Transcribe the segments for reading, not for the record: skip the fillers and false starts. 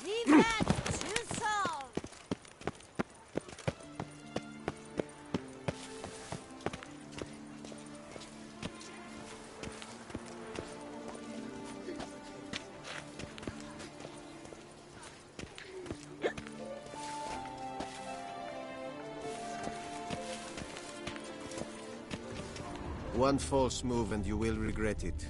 Vive Toussaint! One false move and you will regret it.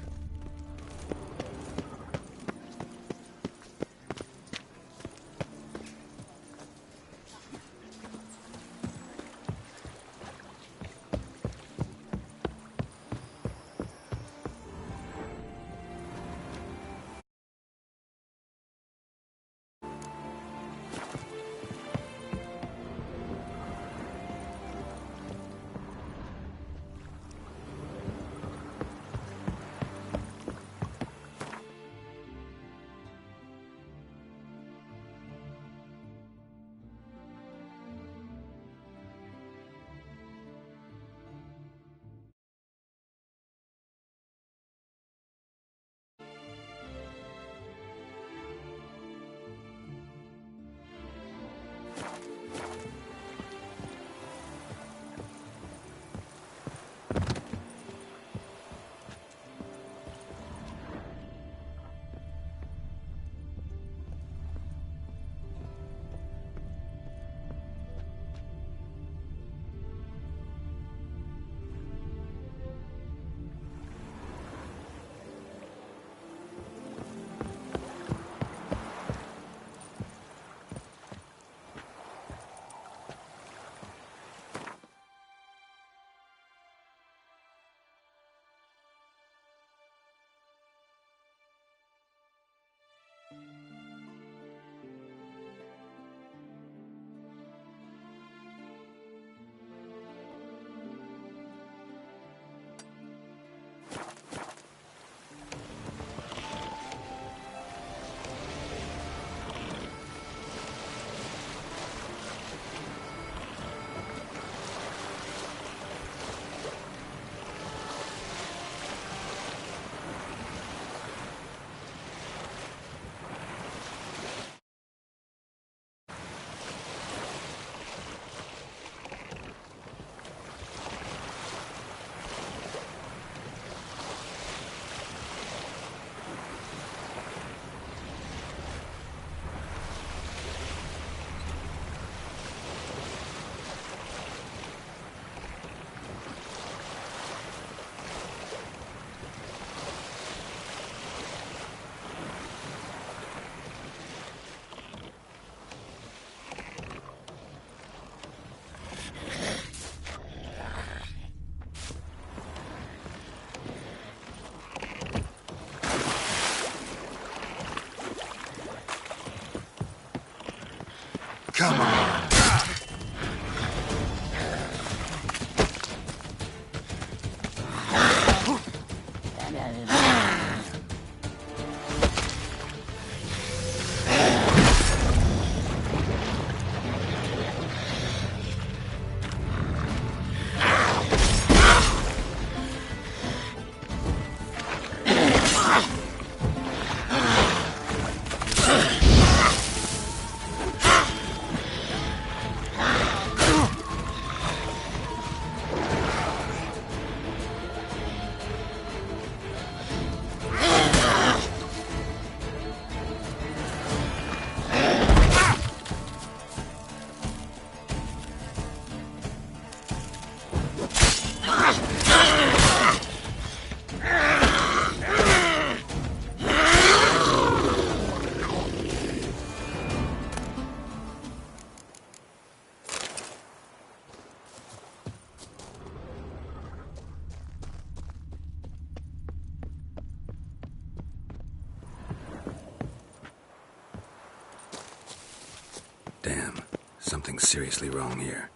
Come on. Damn, something's seriously wrong here.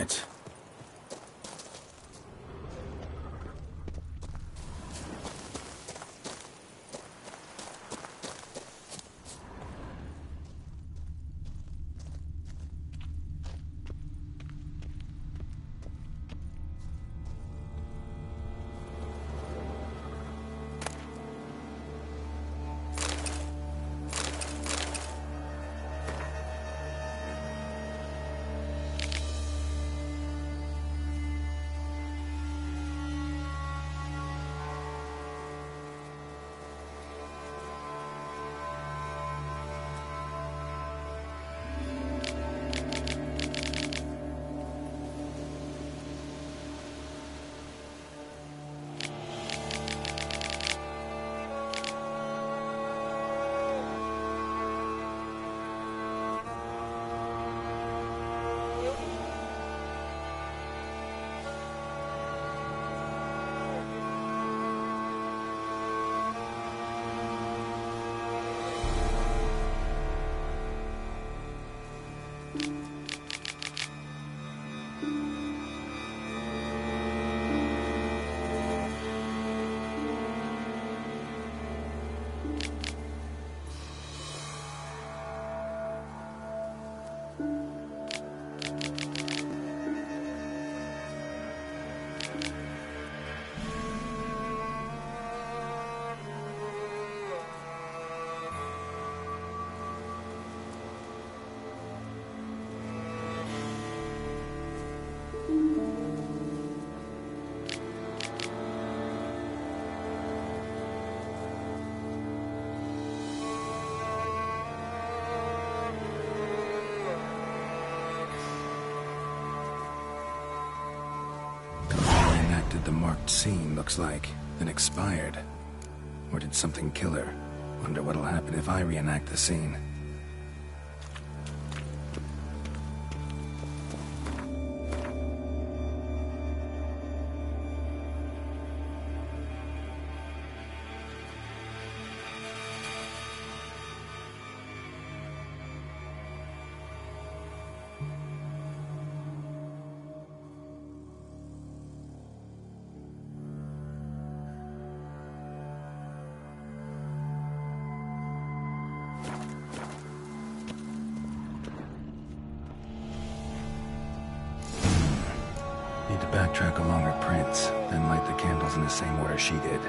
chance. The marked scene looks like, then expired. Or did something kill her? Wonder what'll happen if I reenact the scene. Need to backtrack along her prints, then light the candles in the same order she did.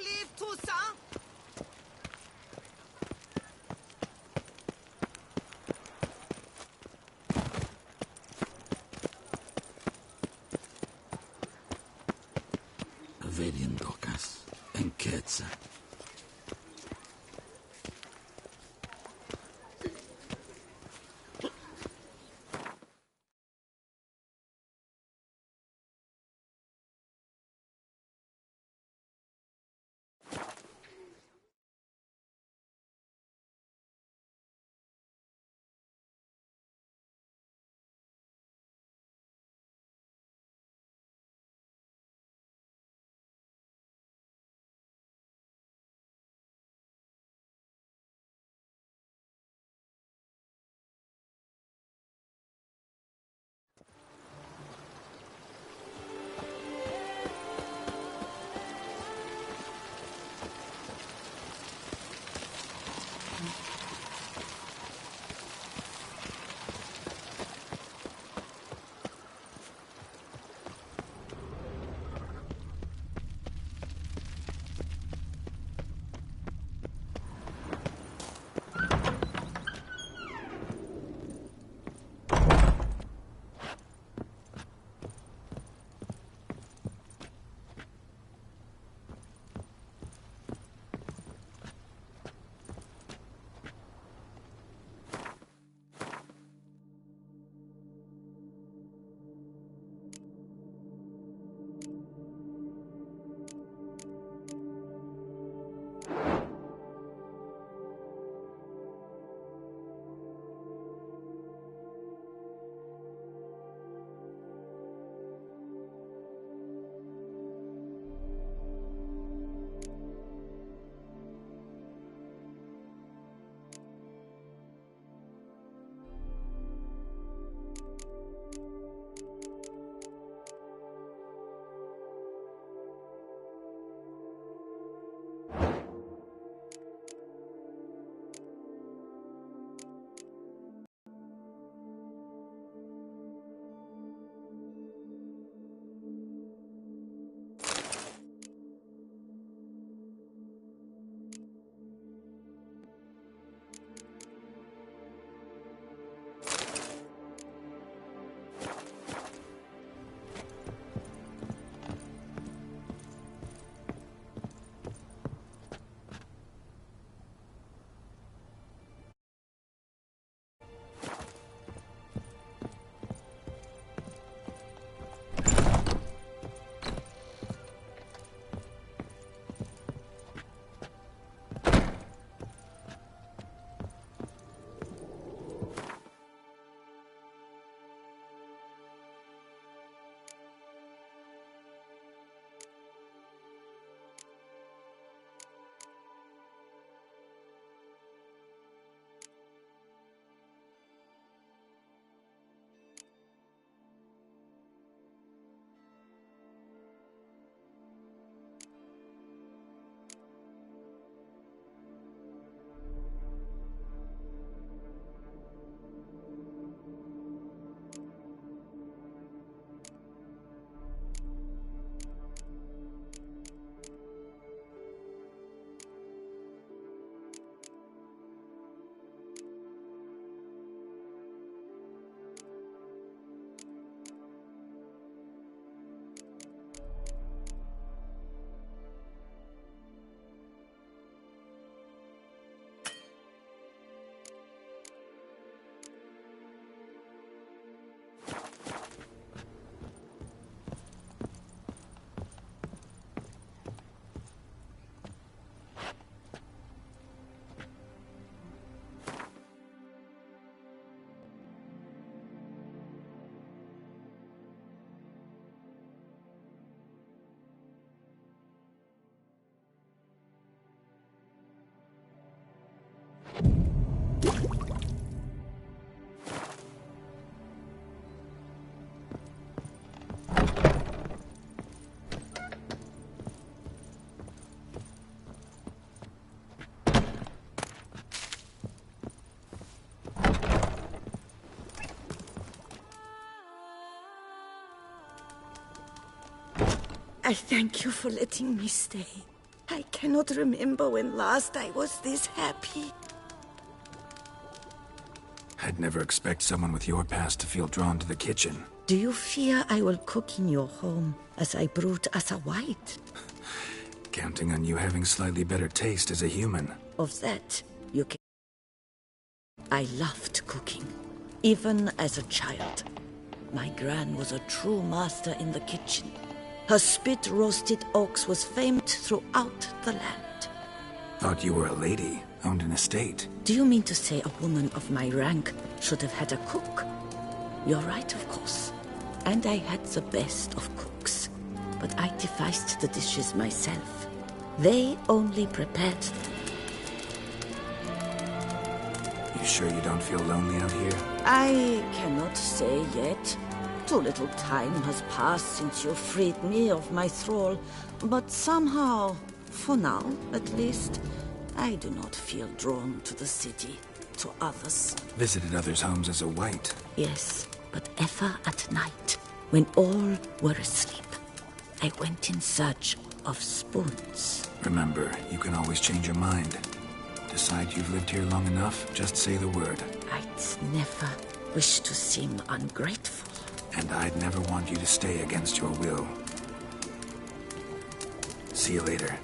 leave, Toussaint? Vedi, Docas, enchezza. I thank you for letting me stay. I cannot remember when last I was this happy. I'd never expect someone with your past to feel drawn to the kitchen. Do you fear I will cook in your home as I brewed as a white? Counting on you having slightly better taste as a human. Of that, you can... I loved cooking, even as a child. My gran was a true master in the kitchen. Her spit-roasted ox was famed throughout the land. Thought you were a lady, owned an estate. Do you mean to say a woman of my rank should have had a cook? You're right, of course. And I had the best of cooks. But I devised the dishes myself. They only prepared them. You sure you don't feel lonely out here? I cannot say yet. Too little time has passed since you freed me of my thrall. But somehow, for now at least, I do not feel drawn to the city, to others. Visited others' homes as a white. Yes, but ever at night, when all were asleep, I went in search of spoons. Remember, you can always change your mind. Decide you've lived here long enough, just say the word. I'd never wish to seem ungrateful. And I'd never want you to stay against your will. See you later.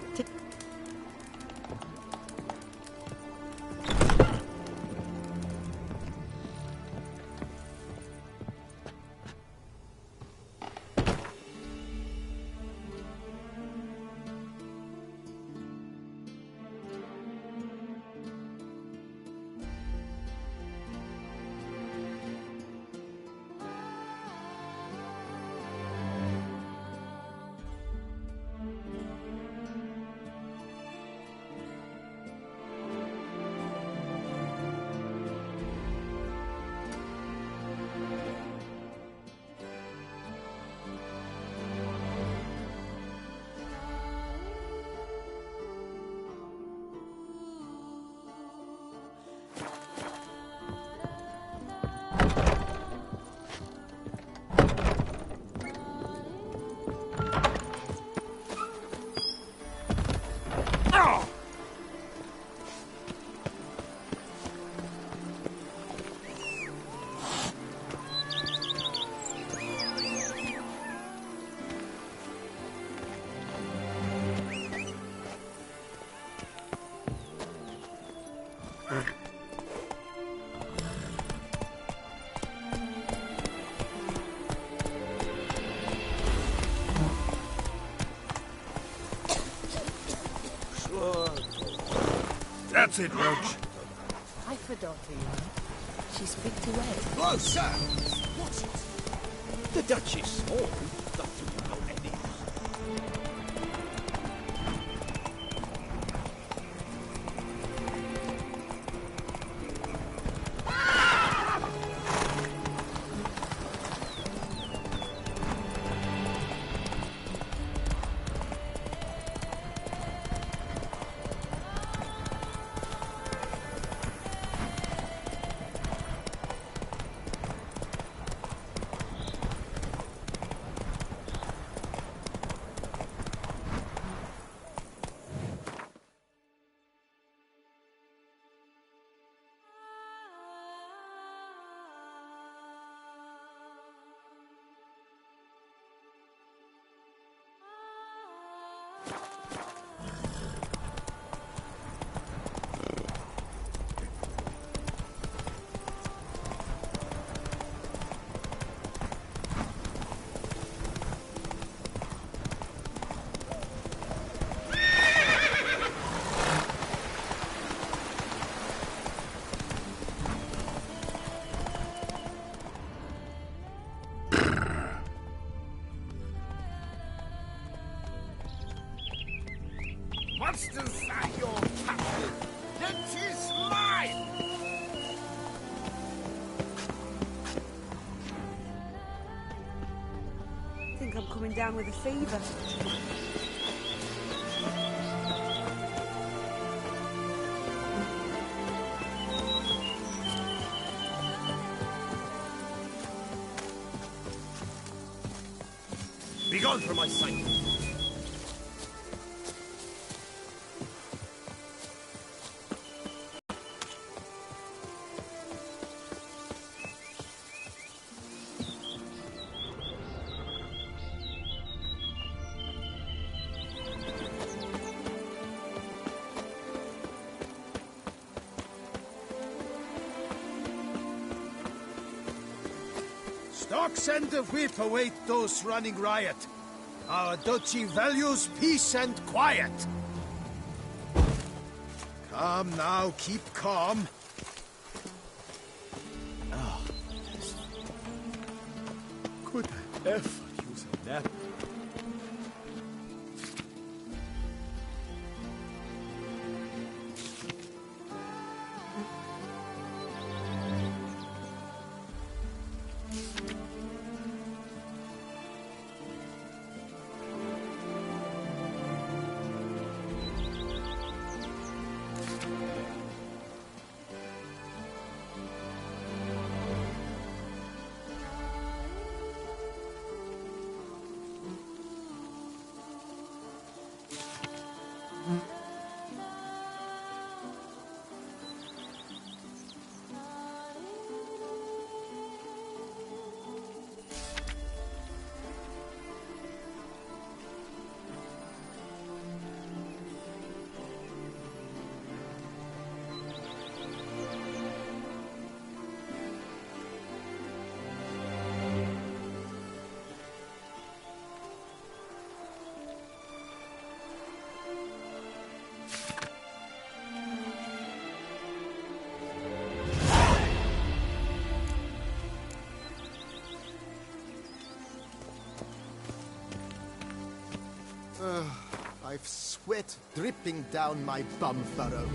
That's it, Roach. I forgot you. She's picked away. Oh, sir! What's it? The Duchess small. Not to know any. Monsters are your captive. It is mine! I think I'm coming down with a fever. Begone from my sight. Docks and the whip await those running riot. Our duchy values peace and quiet. Calm now, keep calm. Could I ever use a nap? I've sweat dripping down my bum furrow.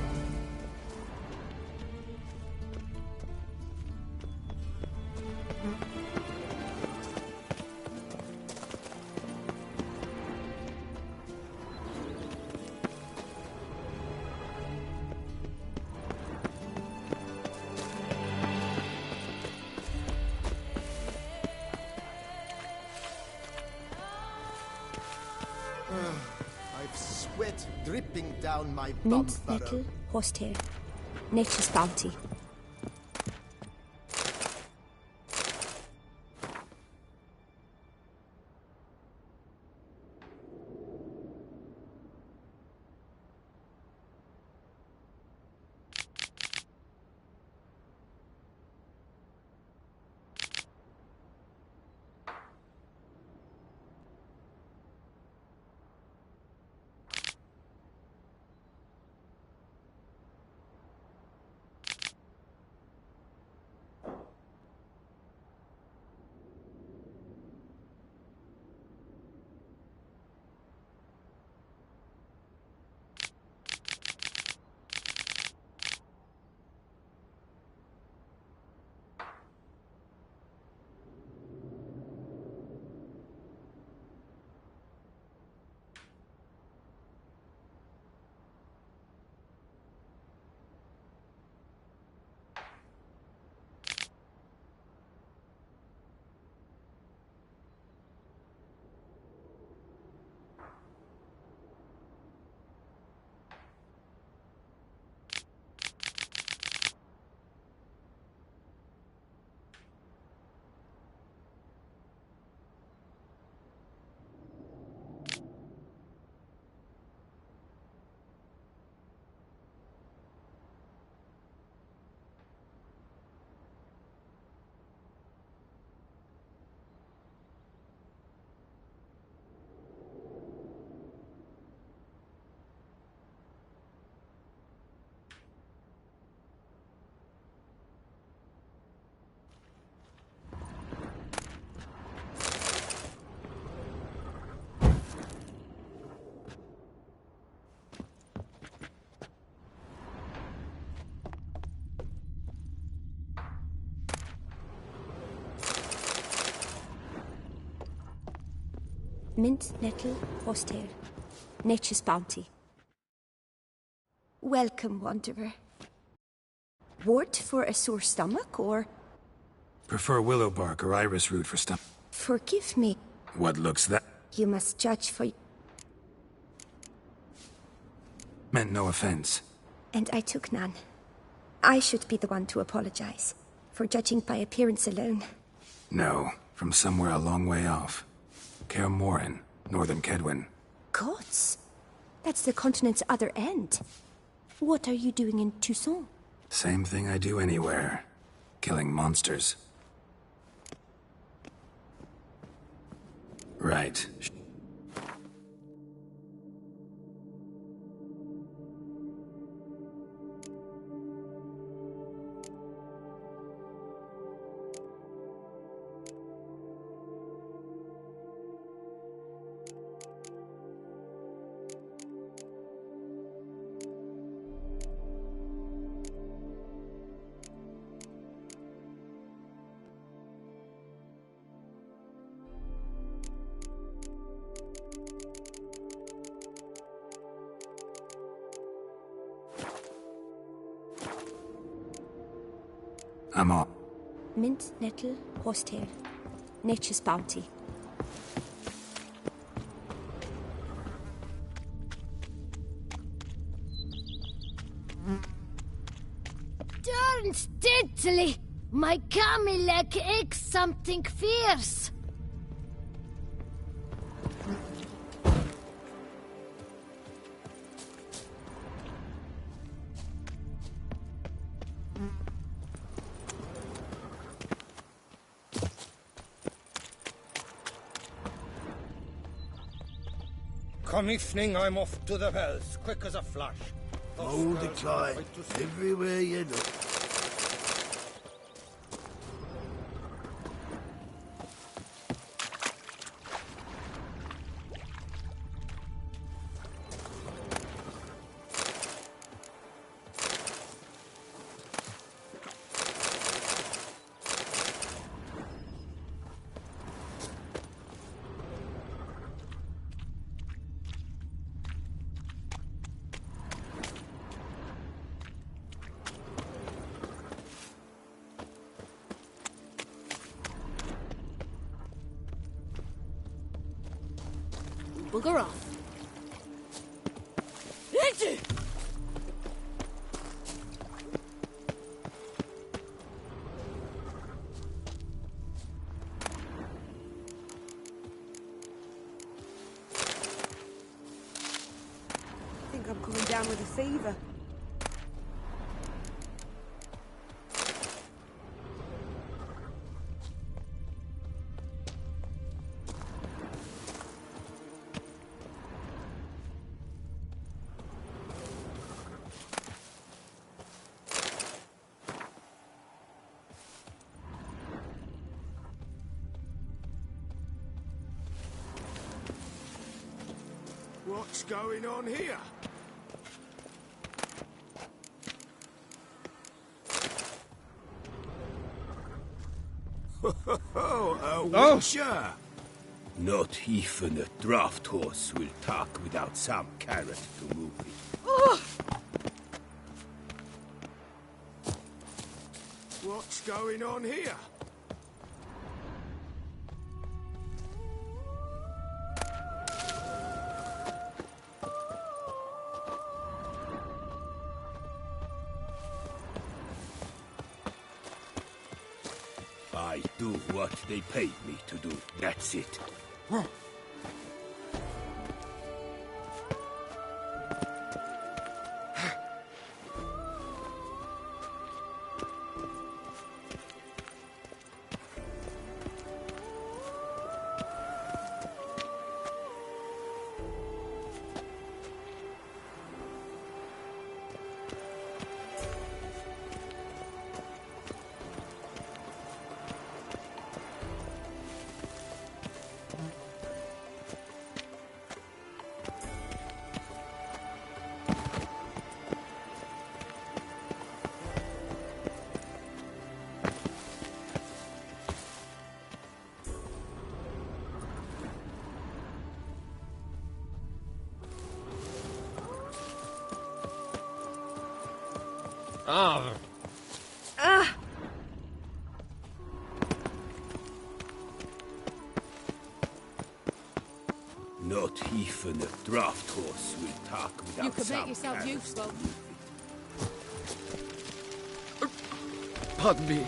Sweat dripping down my bum Mint, furrow. nettle, horsehair. Nature's bounty. Mint, nettle, horsehair. Nature's bounty. Welcome, wanderer. Wort for a sore stomach, or... Prefer willow bark or iris root for stomach. Forgive me. What looks that? You must judge for... Meant no offense. And I took none. I should be the one to apologize. For judging by appearance alone. No, from somewhere a long way off. Kaer Morhen, northern Kedwin. Gods! That's the continent's other end. What are you doing in Toussaint? Same thing I do anywhere. Killing monsters. Right. I'm off. Mint, nettle, horsetail. Nature's bounty. Darn steadily! My Camilec aches something fierce. Come evening, I'm off to the wells, quick as a flash. All decline. Everywhere you look. Bugger off. I think I'm coming down with a fever. What's going on here? A witcher! Not even a draft horse will talk without some carrot to move it. What's going on here? I do what they paid me to do. That's it. Not even a draft horse will talk without You could some make yourself carrot. useful. Pardon me.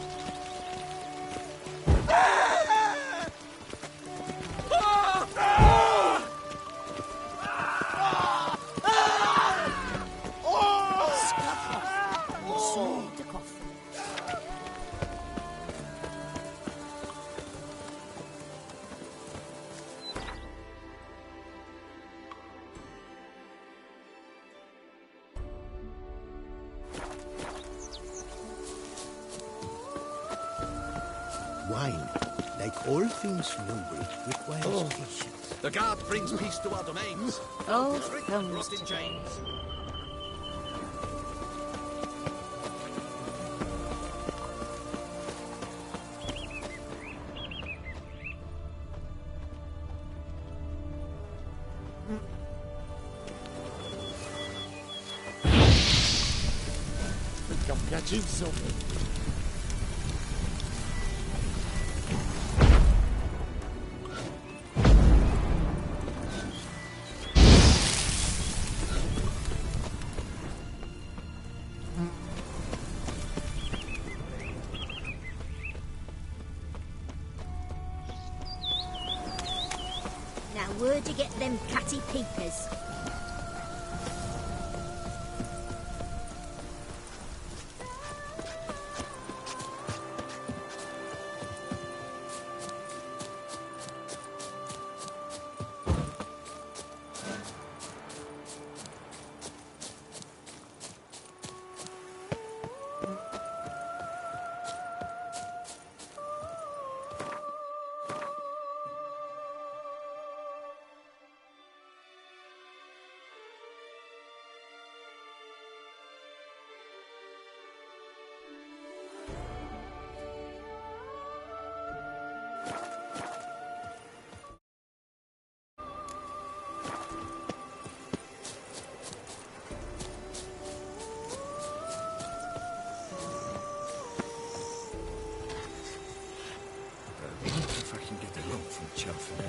wine, like all things noble, requires patience. The guard brings peace to our domains. Oh, Drink comes rot in chains. Think I'm catching something. Now where'd you get them catty peepers? If I can get a loan from Cheltenham.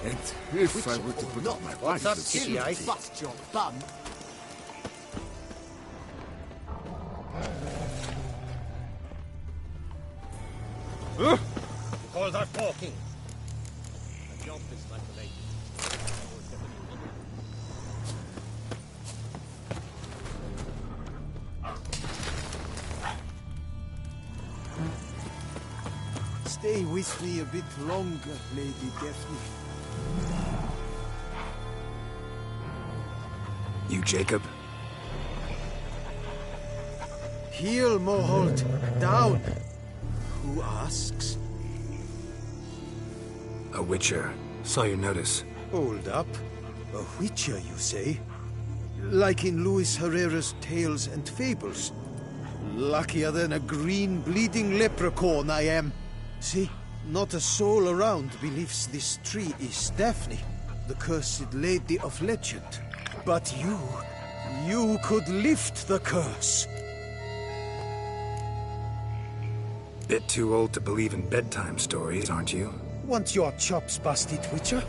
And if I were to put up my wife That to silly safety. bust your bum. Because I'm talking. A job is like a lady. Stay with me a bit longer, Lady Daphne. You, Jacob? Heel, Moholt. Down. Who asks? A witcher. Saw your notice. Hold up. A witcher, you say? Like in Luis Herrera's Tales and Fables. Luckier than a green bleeding leprechaun I am. See, not a soul around believes this tree is Daphne, the cursed lady of legend. But you could lift the curse. Bit too old to believe in bedtime stories, aren't you? Want your chops busted, Witcher?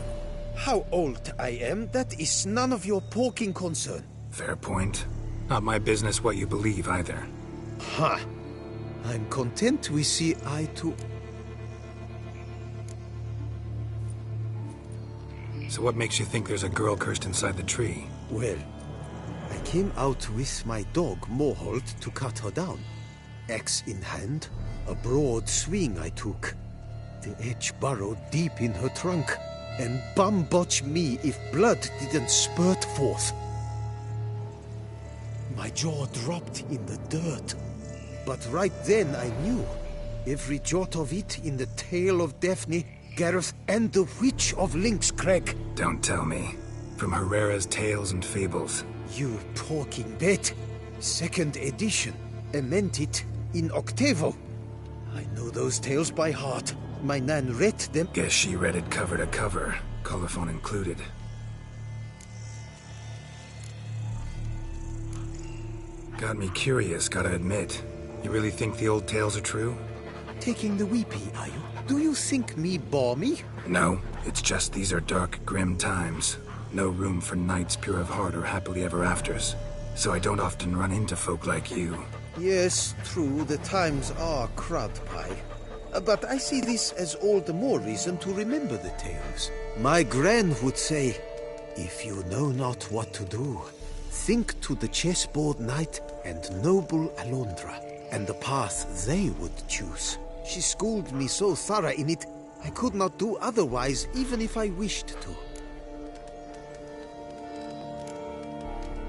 How old I am, that is none of your poking concern. Fair point. Not my business what you believe, either. Ha! I'm content we see eye to... So what makes you think there's a girl cursed inside the tree? Well, I came out with my dog, Moholt, to cut her down. Axe in hand, a broad swing I took. The edge burrowed deep in her trunk, and bum-botch me if blood didn't spurt forth. My jaw dropped in the dirt. But right then I knew. Every jot of it in the tale of Daphne, Gareth, and the Witch of Lynxcrag. Don't tell me. From Herrera's Tales and Fables. You talking bet. Second edition. Amended in octavo. I know those tales by heart. My nan read them. Guess she read it cover to cover, colophon included. Got me curious, gotta admit. You really think the old tales are true? Taking the weepy, are you? Do you think me balmy? No, it's just these are dark, grim times. No room for knights pure of heart or happily ever afters. So I don't often run into folk like you. Yes, true, the times are crud pie. But I see this as all the more reason to remember the tales. My gran would say, if you know not what to do, think to the chessboard knight and noble Alondra, and the path they would choose. She schooled me so thorough in it, I could not do otherwise, even if I wished to.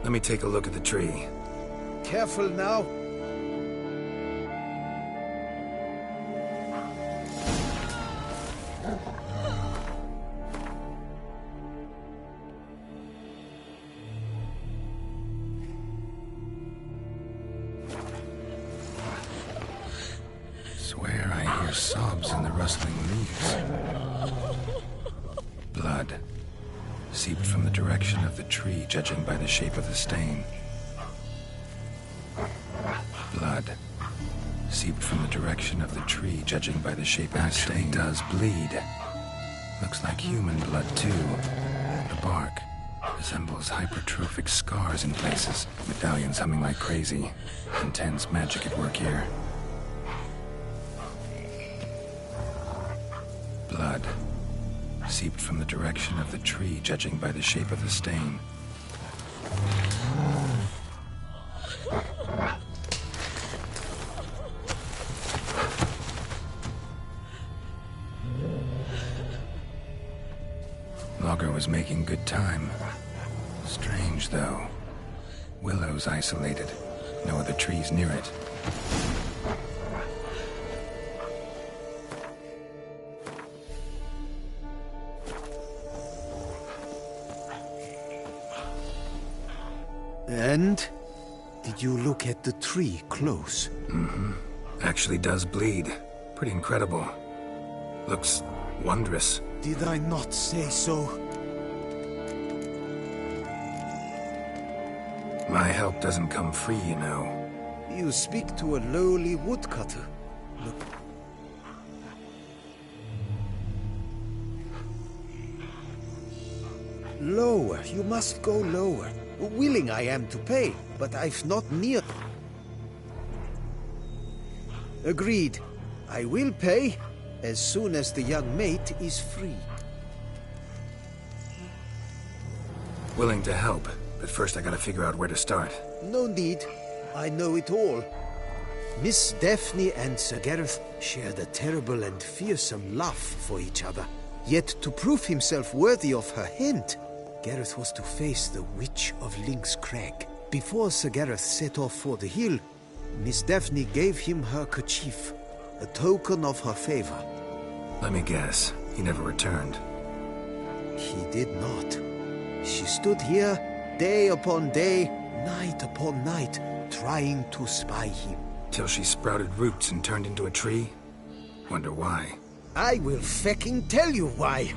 Let me take a look at the tree. Careful now. sobs in the rustling leaves. Blood seeped from the direction of the tree, judging by the shape of the stain. Blood seeped from the direction of the tree, judging by the shape of the stain. Does bleed. Looks like human blood, too. The bark resembles hypertrophic scars in places. Medallions humming like crazy. Intense magic at work here. Blood seeped from the direction of the tree, judging by the shape of the stain. Logger was making good time. Strange, though. Willow's isolated. No other trees near it. And? Did you look at the tree close? Mm-hmm. Actually does bleed. Pretty incredible. Looks wondrous. Did I not say so? My help doesn't come free, you know. You speak to a lowly woodcutter. Look. Lower. You must go lower. Willing I am to pay, but I've not near... Agreed. I will pay as soon as the young mate is free. Willing to help, but first I gotta figure out where to start. No need. I know it all. Miss Daphne and Sir Gareth shared a terrible and fearsome love for each other. Yet to prove himself worthy of her hand, Gareth was to face the Witch of Lynx Crag. Before Sir Gareth set off for the hill, Miss Daphne gave him her kerchief, a token of her favor. Let me guess, he never returned. He did not. She stood here, day upon day, night upon night, trying to spy him. Till she sprouted roots and turned into a tree? Wonder why. I will fecking tell you why.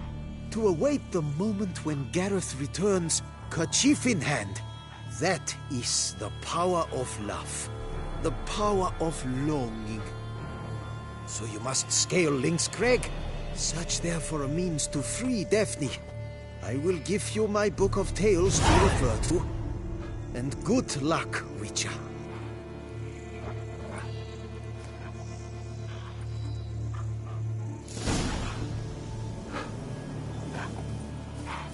To await the moment when Gareth returns, kerchief in hand. That is the power of love. The power of longing. So you must scale Lynx Crag. Search there for a means to free Daphne. I will give you my book of tales to refer to. And good luck, Witcher.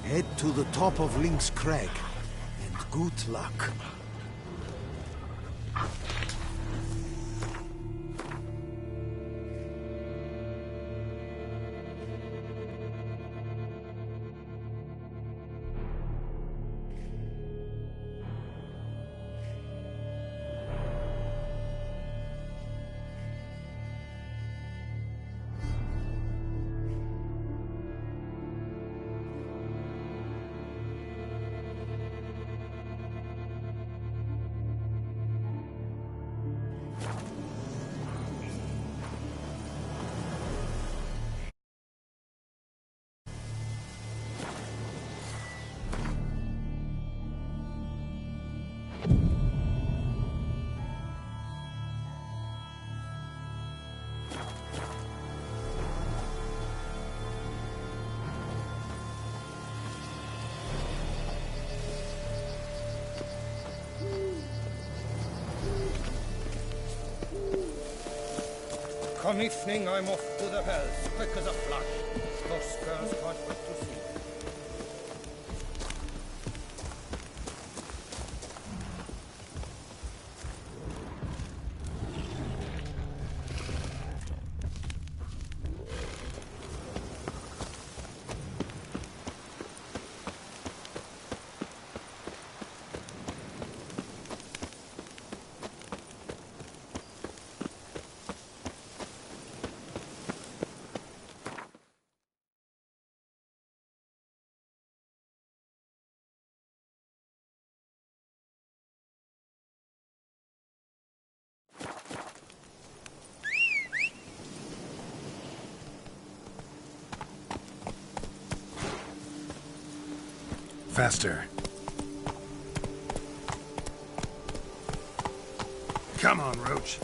Head to the top of Lynx Crag, and good luck. Come evening, I'm off to the bells, quick as a flash. Those girls can't wait to see me. faster. Come on, Roach.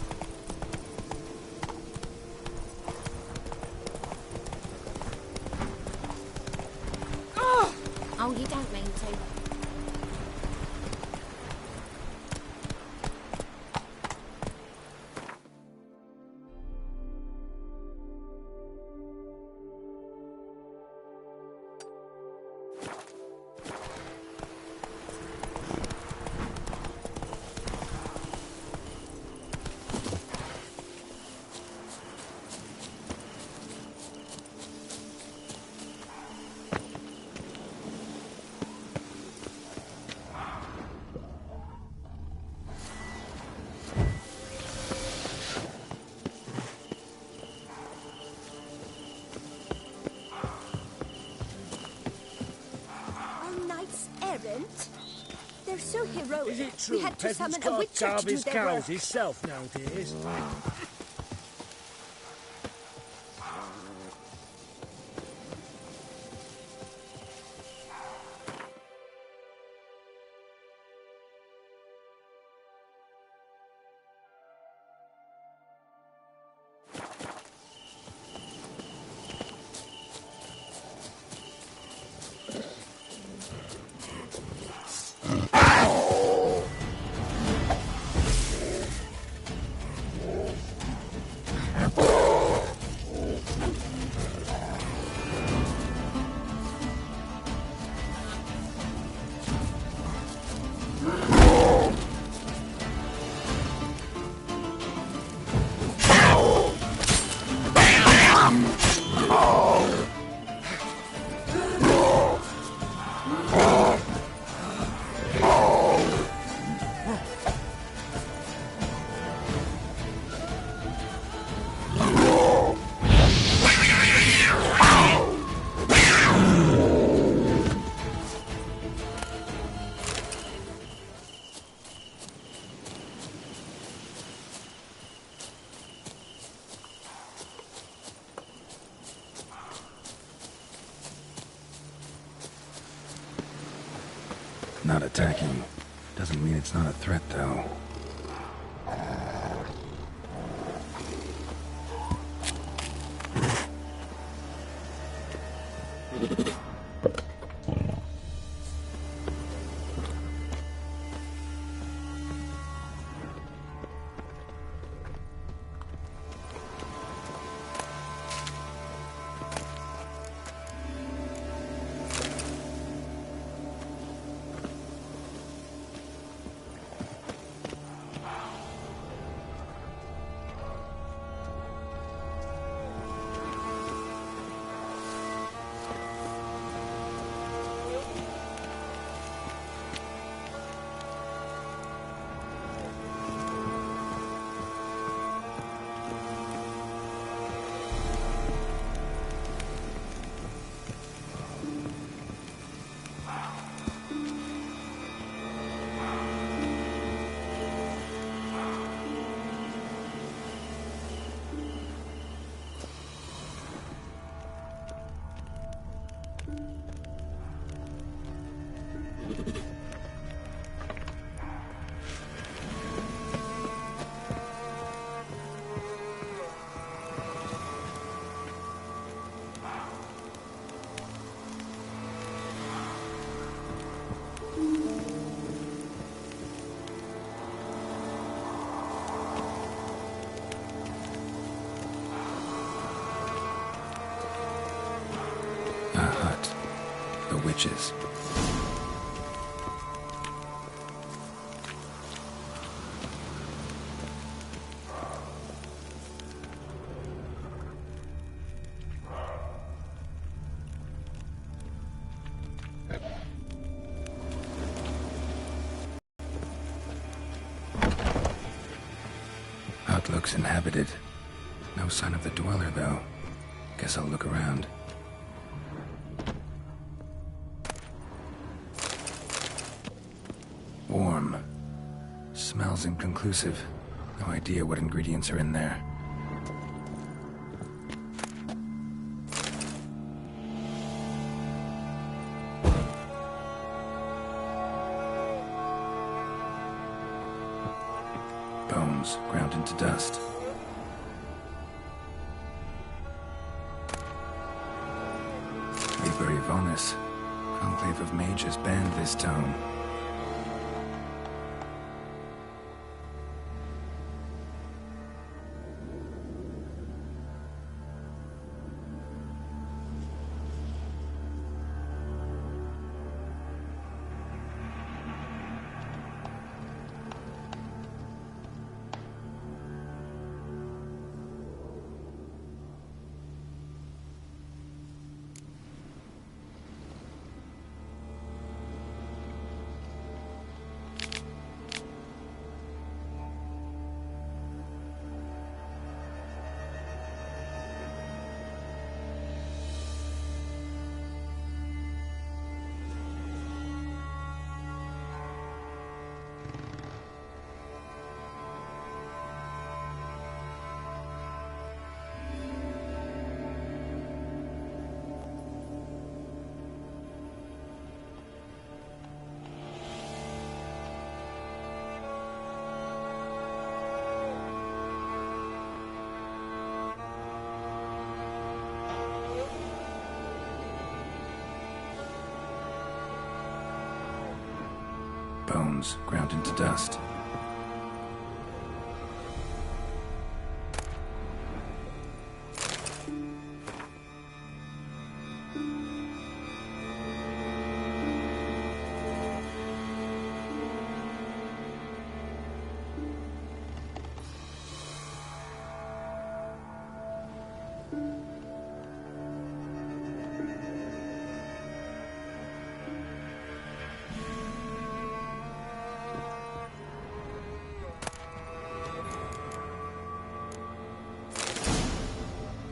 Oh, you don't mean to. They're so heroic. Is it true We had to peasants summon a can't witcher to carve do his their cows work. himself nowadays? Not attacking. Doesn't mean it's not a threat, though. A hut. The witches. Hut looks inhabited. No sign of the dweller, though. Guess I'll look around. Warm. Smells inconclusive. No idea what ingredients are in there. Bones ground into dust. Liber Yvonis. Conclave of mages banned this tome. Bones ground into dust.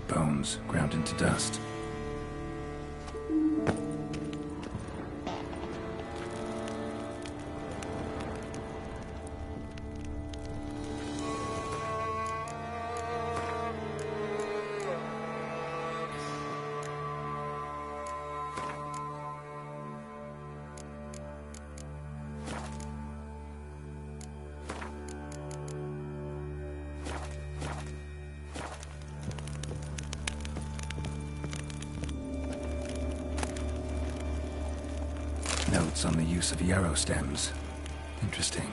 Bones ground into dust. Notes on the use of yarrow stems. Interesting.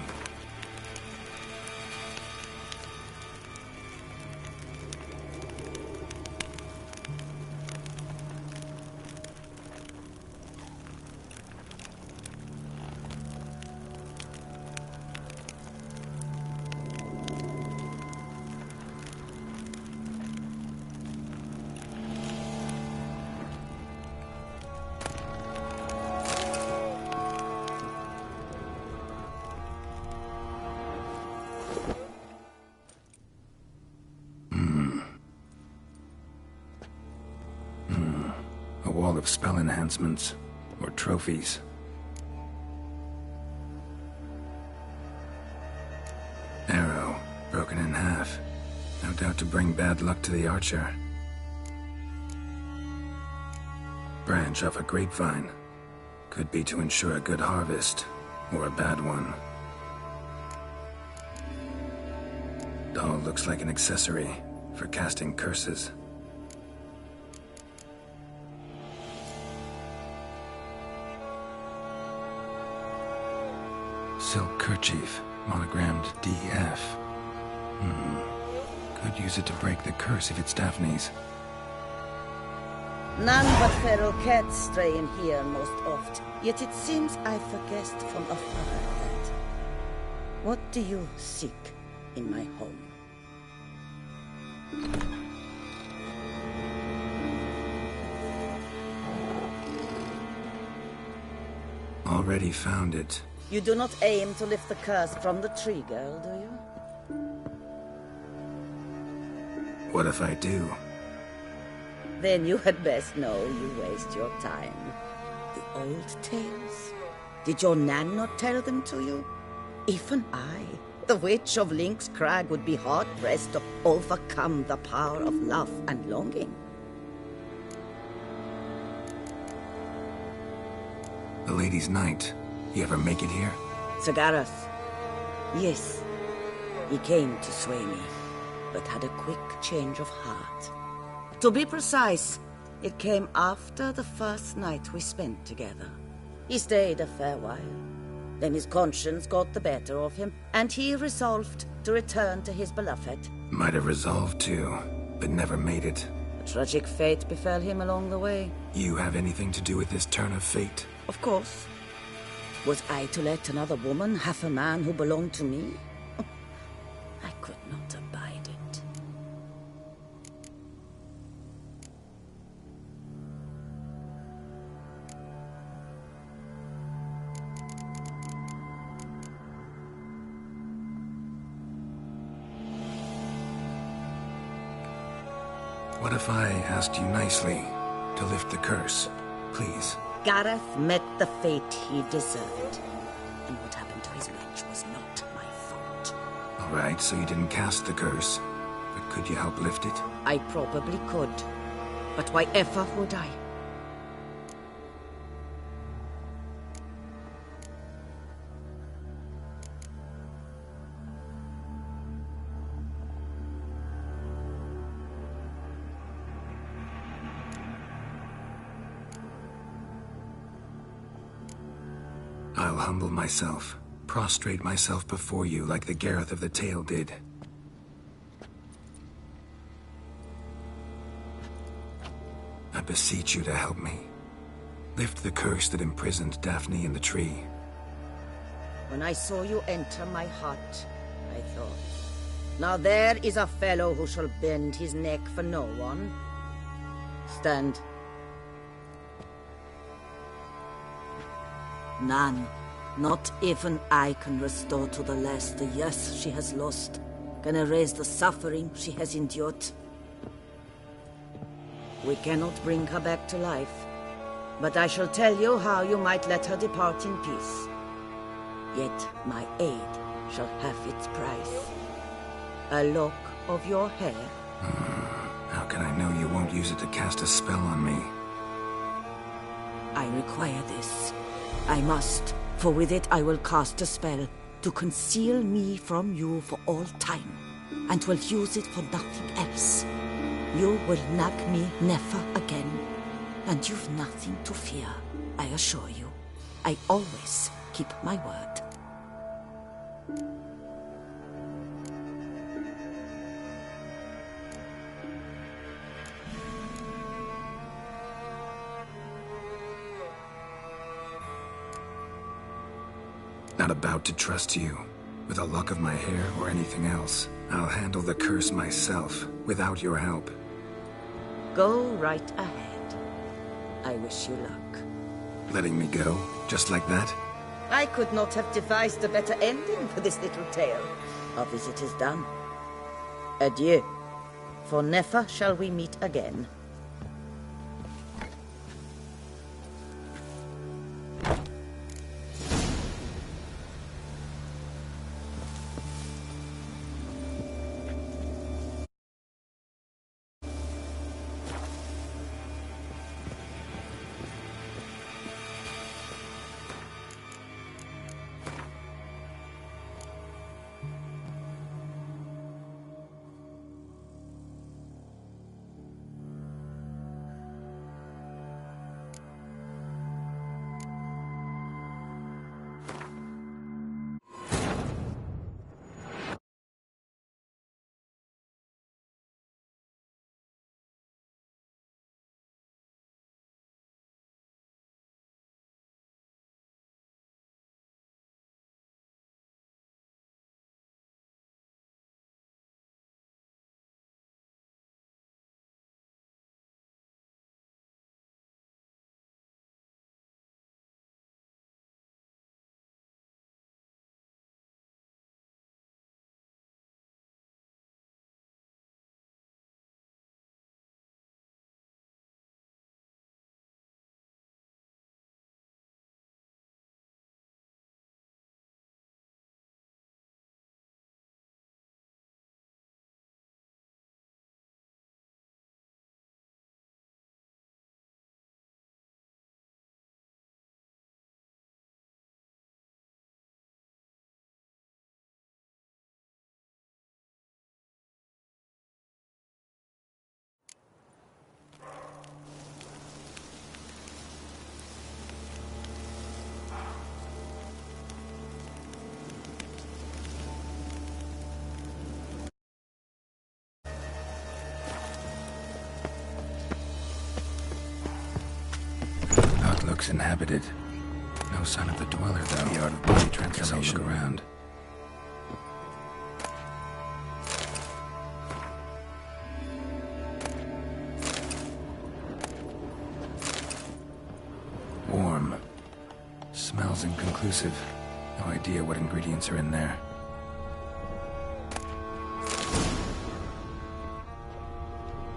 A wall of spell enhancements, or trophies. Arrow, broken in half. No doubt to bring bad luck to the archer. Branch off a grapevine. Could be to ensure a good harvest, or a bad one. Doll looks like an accessory for casting curses. Silk kerchief, monogrammed DF. Could use it to break the curse if it's Daphne's. None but feral cats stray in here most oft. Yet it seems I've guessed from afar that. What do you seek in my home? Already found it. You do not aim to lift the curse from the tree, girl, do you? What if I do? Then you had best know you waste your time. The old tales? Did your Nan not tell them to you? Even I, the witch of Link's Crag, would be hard-pressed to overcome the power of love and longing. The Lady's Night. You ever make it here? Sagaras. Yes. He came to sway me, but had a quick change of heart. To be precise, it came after the first night we spent together. He stayed a fair while. Then his conscience got the better of him, and he resolved to return to his beloved. Might have resolved to, but never made it. A tragic fate befell him along the way. You have anything to do with this turn of fate? Of course. Was I to let another woman have a man who belonged to me? I could not abide it. What if I asked you nicely to lift the curse, please? Gareth met the fate he deserved. And what happened to his wretch was not my fault. All right, so you didn't cast the curse, but could you help lift it? I probably could. But why ever would I? I'll humble myself, prostrate myself before you like the Gareth of the tale did. I beseech you to help me. Lift the curse that imprisoned Daphne in the tree. When I saw you enter my heart, I thought, now there is a fellow who shall bend his neck for no one. Stand. None. Not even I can restore to the lass the years she has lost, can erase the suffering she has endured. We cannot bring her back to life, but I shall tell you how you might let her depart in peace. Yet my aid shall have its price. A lock of your hair. How can I know you won't use it to cast a spell on me? I require this. I must, for with it I will cast a spell to conceal me from you for all time, and will use it for nothing else. You will nag me never again, and you've nothing to fear, I assure you. I always keep my word. Not about to trust you, with a lock of my hair or anything else. I'll handle the curse myself, without your help. Go right ahead. I wish you luck. Letting me go, just like that? I could not have devised a better ending for this little tale. Our visit is done. Adieu, for never shall we meet again. looks inhabited. No sign of the dweller, though. The out-of-body transformation. Look around. Warm. Smells inconclusive. No idea what ingredients are in there.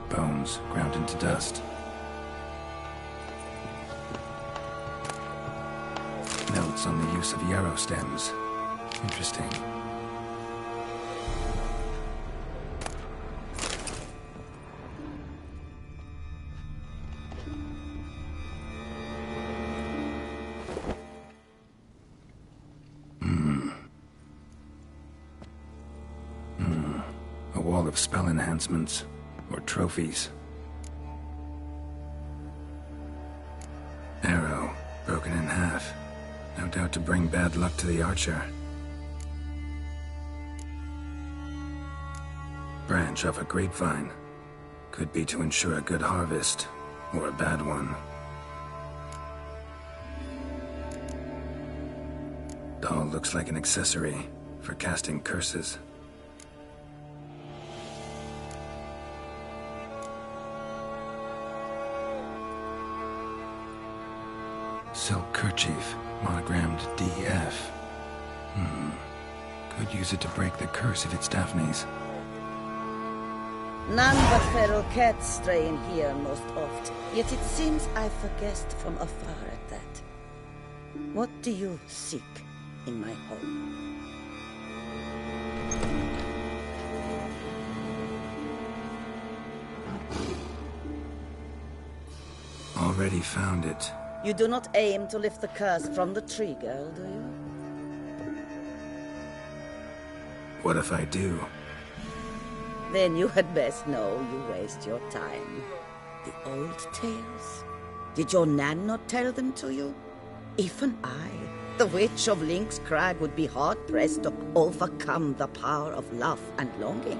Bones ground into dust. Notes on the use of yarrow stems. Interesting. A wall of spell enhancements, or trophies. Arrow, broken in half. No doubt to bring bad luck to the archer. Branch off a grapevine. Could be to ensure a good harvest, or a bad one. Doll looks like an accessory for casting curses. Silk kerchief, monogrammed DF. Could use it to break the curse if it's Daphne's. None but feral cats stray in here most oft, yet it seems I've a guest from afar at that. What do you seek in my home? Already found it. You do not aim to lift the curse from the tree, girl, do you? What if I do? Then you had best know you waste your time. The old tales? Did your Nan not tell them to you? Even I, the witch of Lynx Crag, would be hard-pressed to overcome the power of love and longing.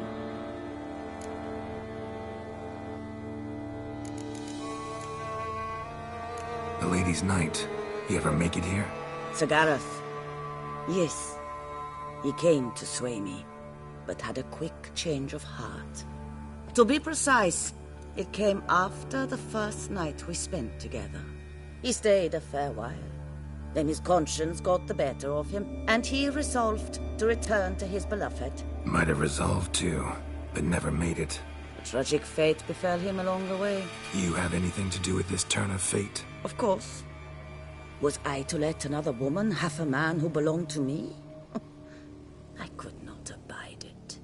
The Lady's Knight. You ever make it here? Sir Gareth. Yes. He came to sway me, but had a quick change of heart. To be precise, it came after the first night we spent together. He stayed a fair while. Then his conscience got the better of him, and he resolved to return to his beloved. Might have resolved to, but never made it. A tragic fate befell him along the way. You have anything to do with this turn of fate? Of course. Was I to let another woman have a man who belonged to me? I could not abide it.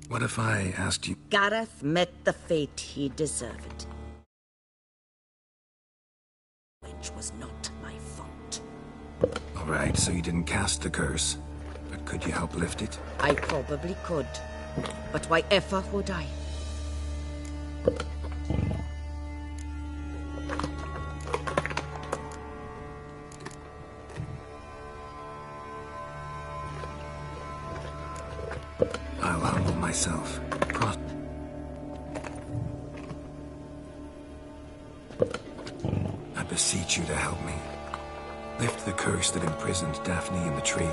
What if I asked you... Gareth met the fate he deserved. Which was not my fault. All right, so you didn't cast the curse. But could you help lift it? I probably could. But why ever would I? I'll humble myself. I beseech you to help me. Lift the curse that imprisoned Daphne in the tree.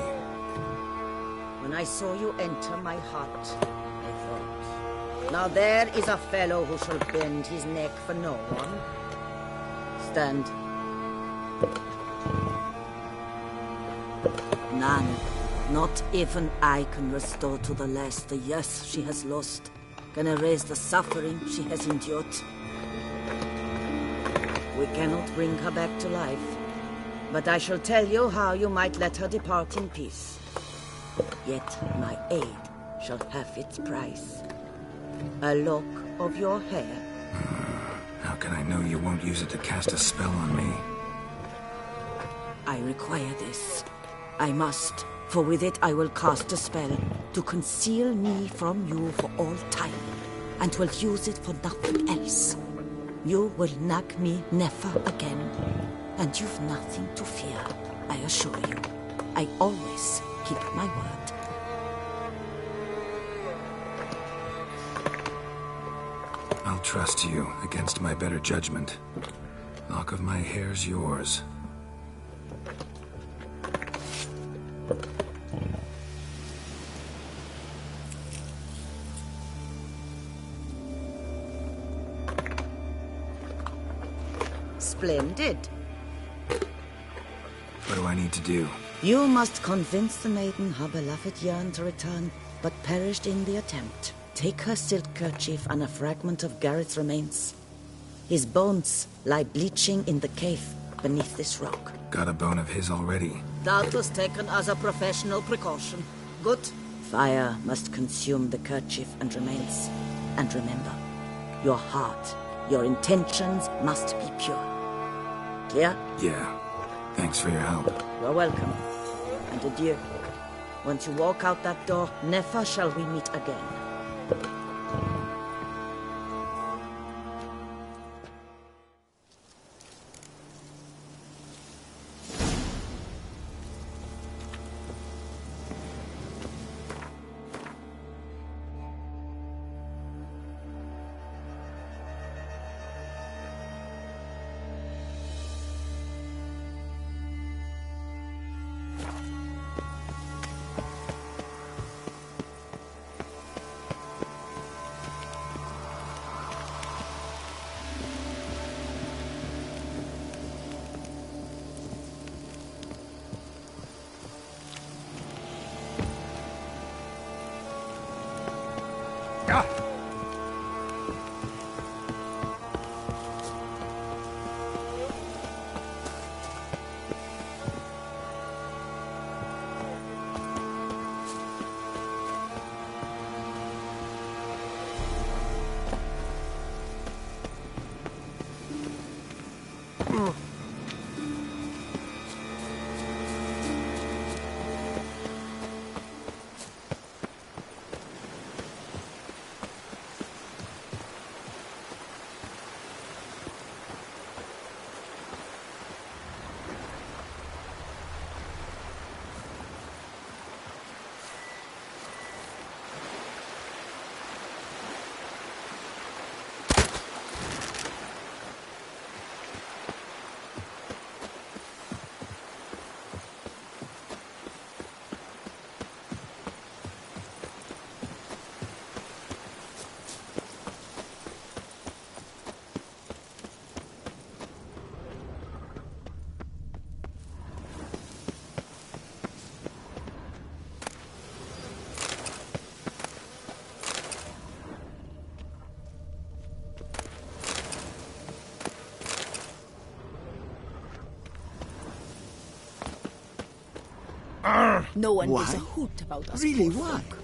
When I saw you enter my heart, I thought, now there is a fellow who shall bend his neck for no one. Stand. None. Not even I can restore to the last the years she has lost, can erase the suffering she has endured. We cannot bring her back to life, but I shall tell you how you might let her depart in peace. Yet my aid shall have its price. A lock of your hair. How can I know you won't use it to cast a spell on me? I require this. I must, for with it I will cast a spell to conceal me from you for all time, and will use it for nothing else. You will nag me never again, and you've nothing to fear, I assure you. I always keep my word. I'll trust you against my better judgment. Lock of my hair's yours. Splendid. What do I need to do? You must convince the maiden her beloved yearned to return, but perished in the attempt. Take her silk kerchief and a fragment of Garrett's remains. His bones lie bleaching in the cave beneath this rock. Got a bone of his already. That was taken as a professional precaution. Good. Fire must consume the kerchief and remains. And remember, your heart, your intentions must be pure. Clear? Yeah. Thanks for your help. You're welcome. And adieu. Once you walk out that door, never shall we meet again. No one Why? gives a hoot about us. Really, poor why? folk.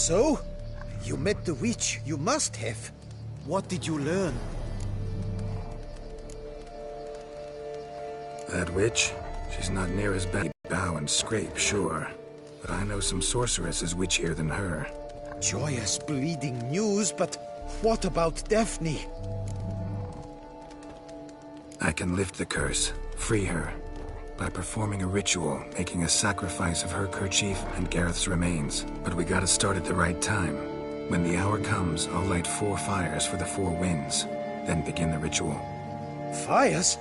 So? You met the witch. You must have. What did you learn? That witch? She's not near as bad. Bow and scrape, sure. But I know some sorceresses witchier than her. Joyous, bleeding news, but what about Daphne? I can lift the curse, free her, by performing a ritual, making a sacrifice of her kerchief and Gareth's remains. But we gotta start at the right time. When the hour comes, I'll light 4 fires for the 4 winds, then begin the ritual. Fires?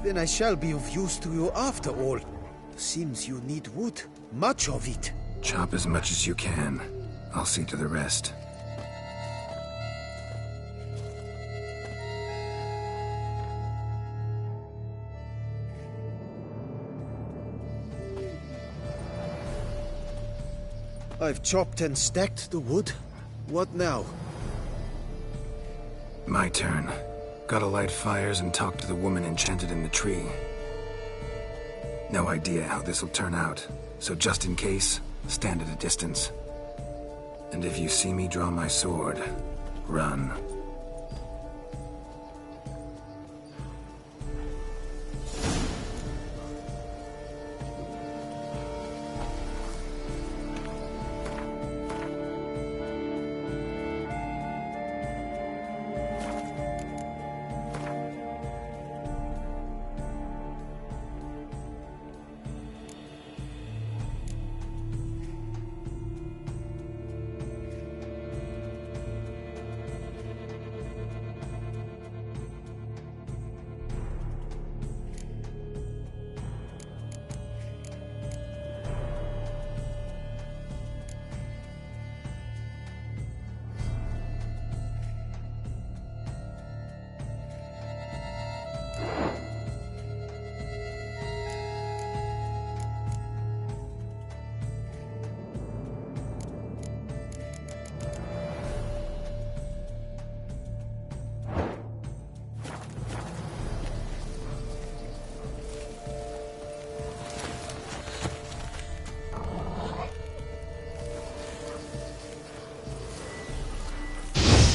Then I shall be of use to you after all. Seems you need wood. Much of it. Chop as much as you can. I'll see to the rest. I've chopped and stacked the wood. What now? My turn. Gotta light fires and talk to the woman enchanted in the tree. No idea how this'll turn out, so just in case, stand at a distance. And if you see me draw my sword, run.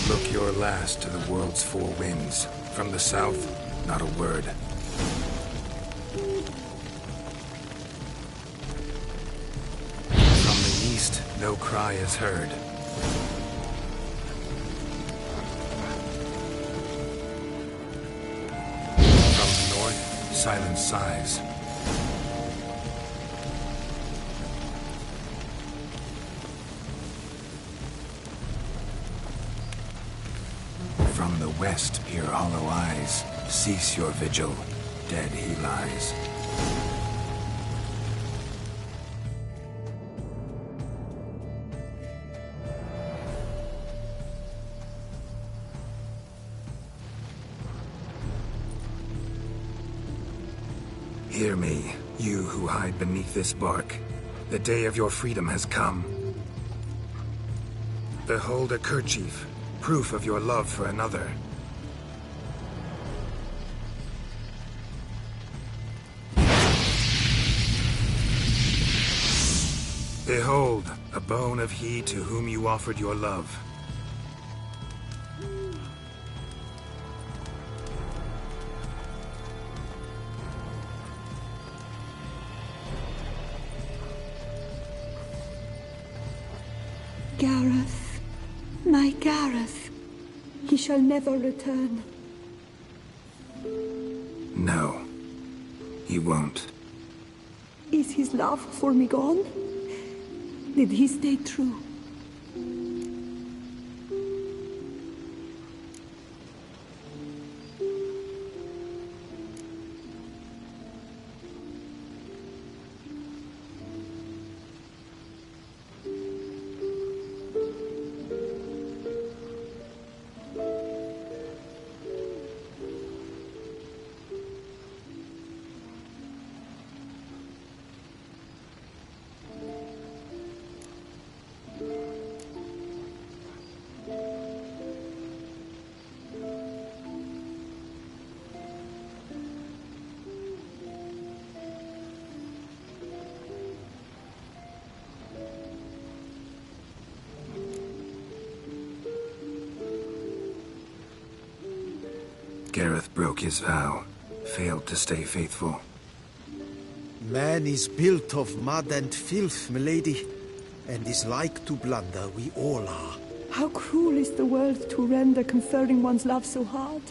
Look your last to the world's 4 winds. From the south, not a word. From the east, no cry is heard. From the north, silence sighs. From the west peer hollow eyes. Cease your vigil. Dead he lies. Hear me, you who hide beneath this bark. The day of your freedom has come. Behold a kerchief, proof of your love for another. Behold, a bone of he to whom you offered your love. Gareth, my Gareth, he shall never return. No, he won't. Is his love for me gone? Did he stay true? Gareth broke his vow, failed to stay faithful. Man is built of mud and filth, milady, and is like to blunder, we all are. How cruel is the world to render conferring one's love so hard.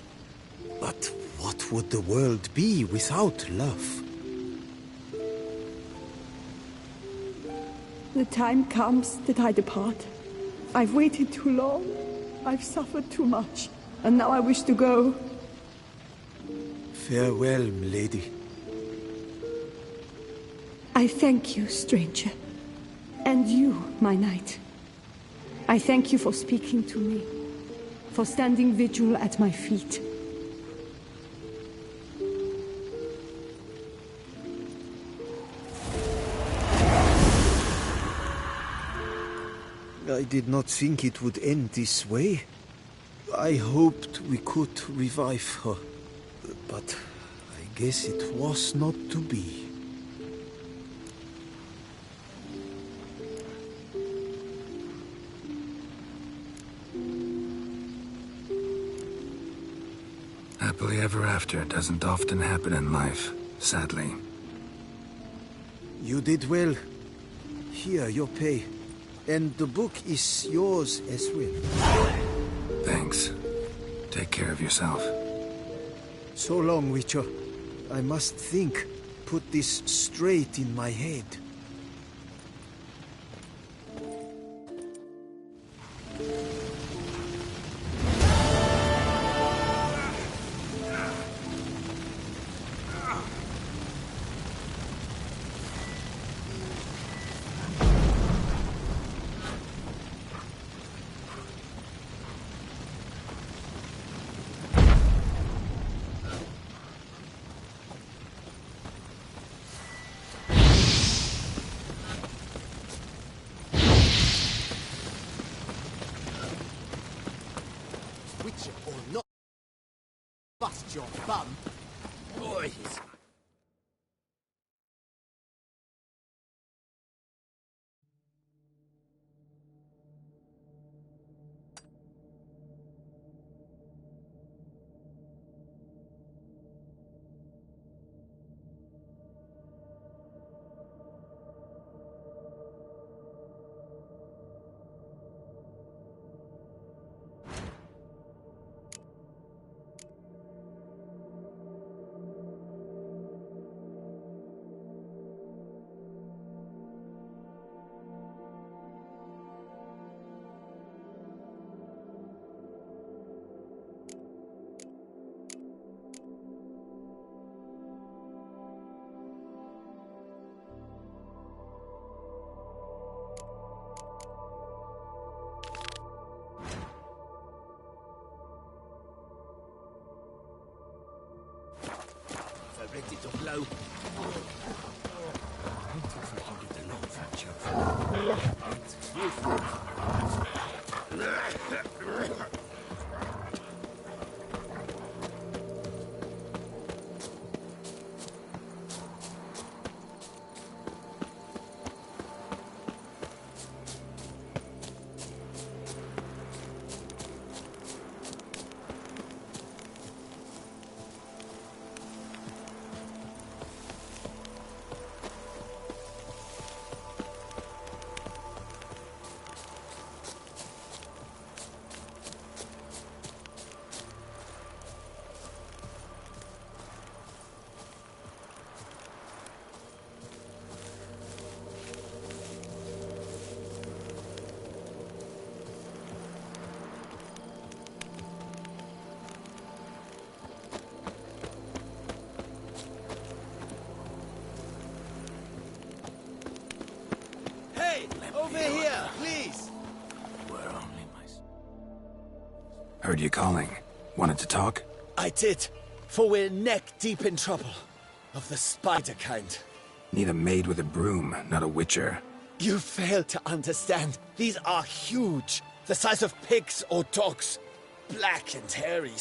But what would the world be without love? The time comes that I depart. I've waited too long. I've suffered too much. And now I wish to go. Farewell, milady. I thank you, stranger. And you, my knight. I thank you for speaking to me, for standing vigil at my feet. I did not think it would end this way. I hoped we could revive her, but I guess it was not to be. Happily ever after doesn't often happen in life, sadly. You did well. Here, your pay. And the book is yours as well. Thanks. Take care of yourself. So long, Witcher. I must think. Put this straight in my head. Or not bust your bum. Boys. Ready to blow. I don't think we can get along for Over here, please! We're only mice. Heard you calling. Wanted to talk? I did, for we're neck-deep in trouble. Of the spider kind. Need a maid with a broom, not a witcher. You fail to understand. These are huge. The size of pigs or dogs. Black and hairy.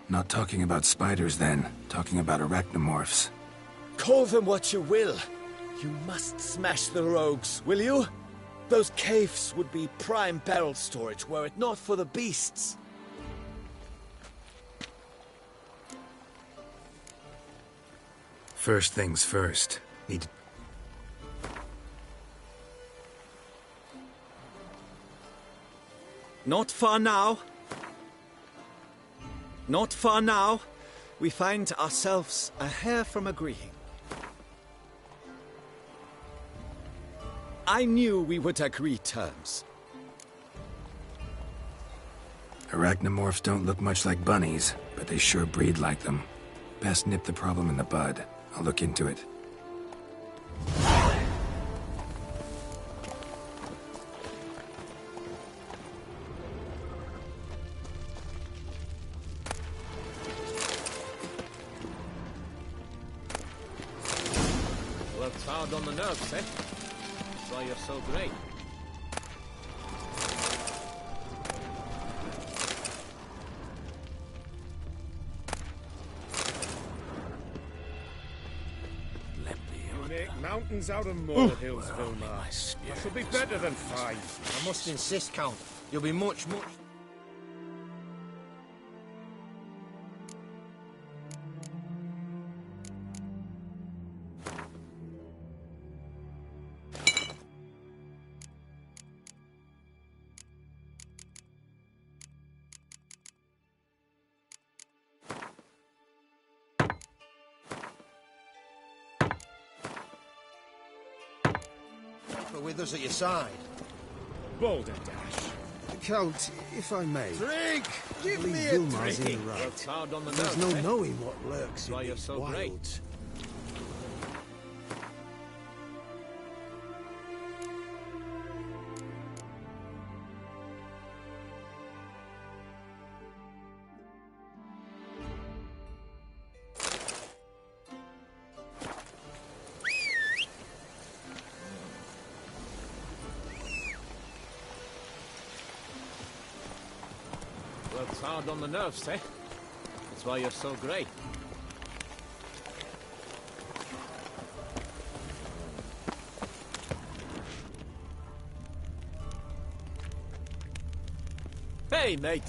Not talking about spiders then. Talking about arachnomorphs. Call them what you will. You must smash the rogues, will you? Those caves would be prime barrel storage were it not for the beasts. First things first. Need to... Not far now. Not far now. We find ourselves a hair from agreeing. I knew we would agree terms. Arachnomorphs don't look much like bunnies, but they sure breed like them. Best nip the problem in the bud. I'll look into it. Works hard on the nerves, eh? That's why you're so great. Mountains out of molehills, Vilmar. I shall be better than 5. I must insist, Count. You'll be much. With us at your side. Boulder Dash. Count, if I may. Drink! Give me a Vilmar's drink! in the right. Works hard on the There's nerves, no eh? knowing what lurks That's why in you're these so great. wilds. Works hard on the nerves, eh? That's why you're so great. Hey, mate!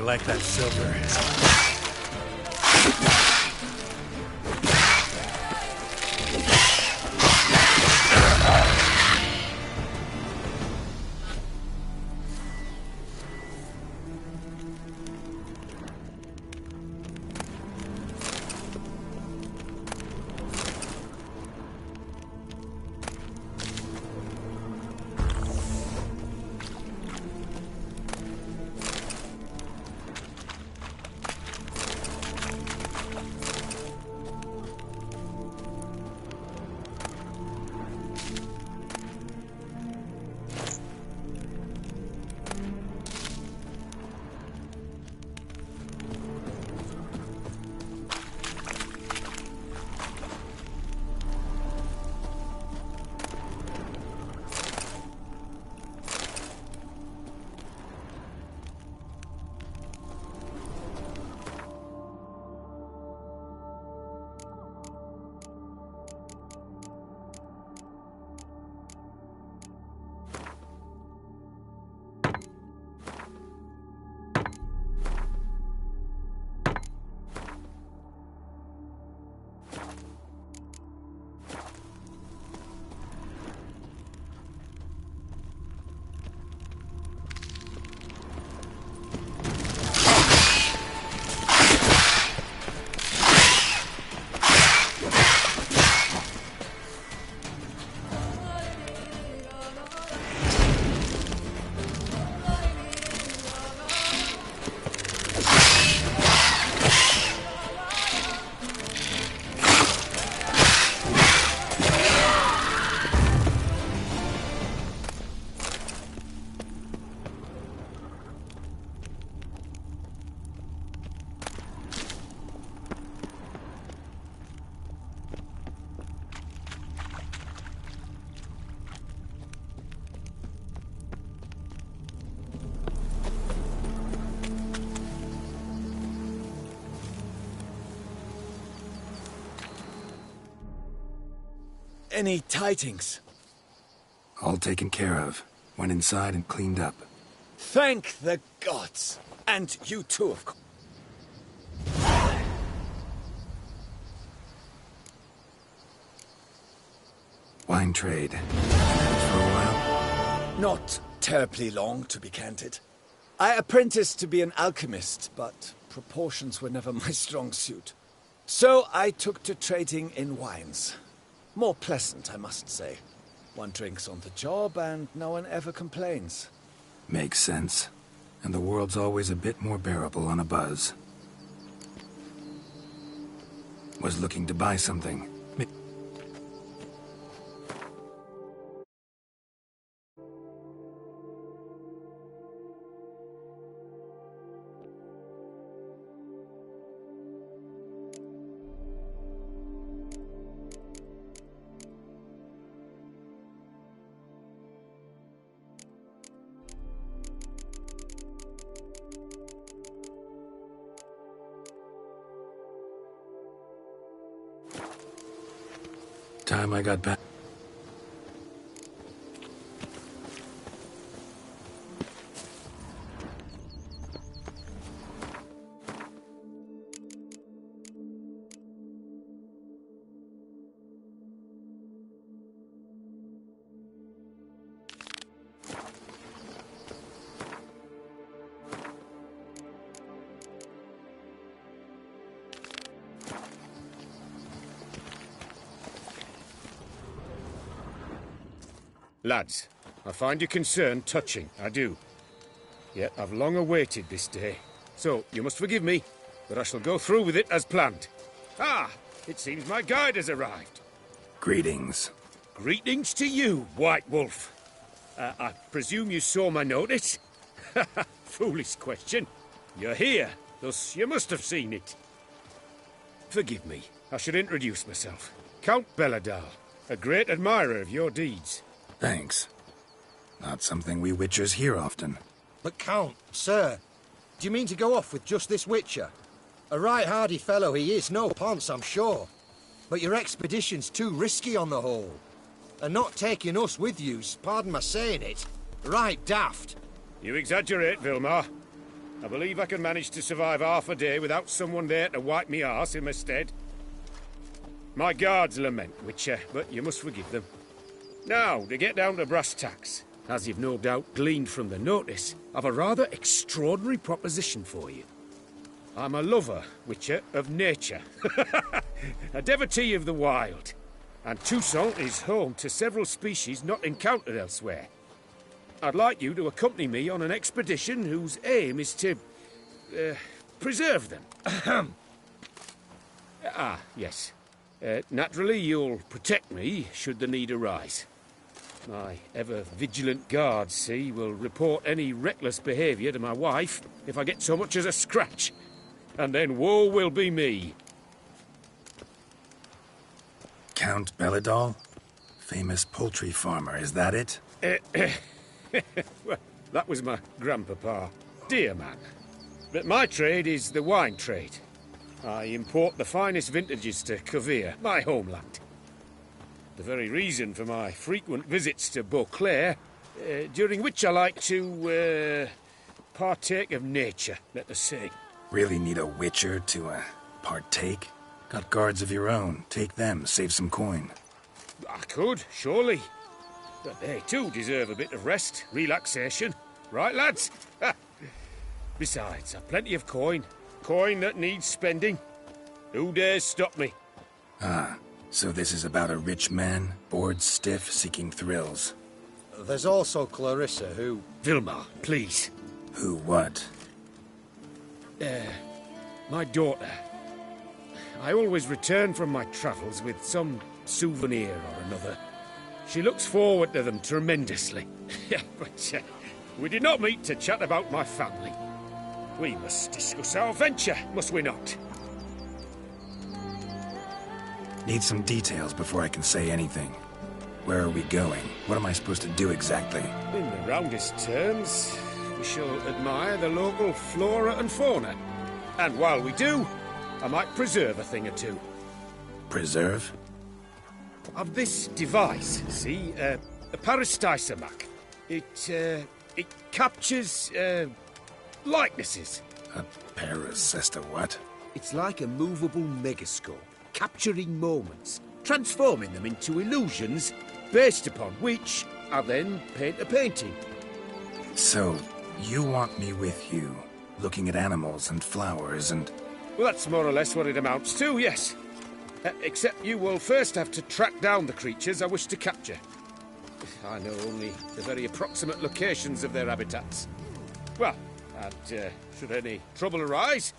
like that silver. Any tidings? All taken care of. Went inside and cleaned up. Thank the gods! And you too, of course. Wine trade. Managed for a while? Not terribly long, to be candid. I apprenticed to be an alchemist, but proportions were never my strong suit. So I took to trading in wines. More pleasant, I must say. One drinks on the job, and no one ever complains. Makes sense. And the world's always a bit more bearable on a buzz. Was looking to buy something. Time I got back. Lads, I find your concern touching, I do. Yet I've long awaited this day. So, you must forgive me, but I shall go through with it as planned. Ah, it seems my guide has arrived. Greetings. Greetings to you, White Wolf. I presume you saw my notice? Foolish question. You're here, thus you must have seen it. Forgive me, I should introduce myself. Count Belladal, a great admirer of your deeds. Thanks. Not something we Witchers hear often. But Count, sir, do you mean to go off with just this Witcher? A right hardy fellow he is, no ponce, I'm sure. But your expedition's too risky on the whole. And not taking us with you's, pardon my saying it, right daft. You exaggerate, Vilmar. I believe I can manage to survive half a day without someone there to wipe me arse in my stead. My guards lament, Witcher, but you must forgive them. Now, to get down to brass tacks, as you've no doubt gleaned from the notice, I've a rather extraordinary proposition for you. I'm a lover, Witcher, of nature. A devotee of the wild. And Toussaint is home to several species not encountered elsewhere. I'd like you to accompany me on an expedition whose aim is to preserve them. Yes. Naturally, you'll protect me should the need arise. My ever-vigilant guards, see, will report any reckless behaviour to my wife if I get so much as a scratch. And then woe will be me. Count Belladol? Famous poultry farmer, is that it? Well, that was my grandpapa. Dear man. But my trade is the wine trade. I import the finest vintages to Covere, my homeland. The very reason for my frequent visits to Beauclair, during which I like to, partake of nature, let us say. Really need a witcher to, partake? Got guards of your own. Take them, save some coin. I could, surely. But they too deserve a bit of rest, relaxation. Right, lads? Besides, I've plenty of coin. Coin that needs spending. Who dares stop me? So this is about a rich man, bored stiff, seeking thrills. There's also Clarissa, who... Vilma, please. Who what? My daughter. I always return from my travels with some souvenir or another. She looks forward to them tremendously. But we did not meet to chat about my family. We must discuss our venture, must we not? Need some details before I can say anything. Where are we going? What am I supposed to do exactly? In the roundest terms, we shall admire the local flora and fauna. And while we do, I might preserve a thing or two. Preserve? Of this device, see, a parastisomac. It captures, likenesses. A parasista what? It's like a movable megascope, capturing moments, transforming them into illusions, based upon which I then paint a painting. So, you want me with you, looking at animals and flowers and... Well, that's more or less what it amounts to, yes. Except you will first have to track down the creatures I wish to capture. I know only the very approximate locations of their habitats. Well, and should any trouble arise,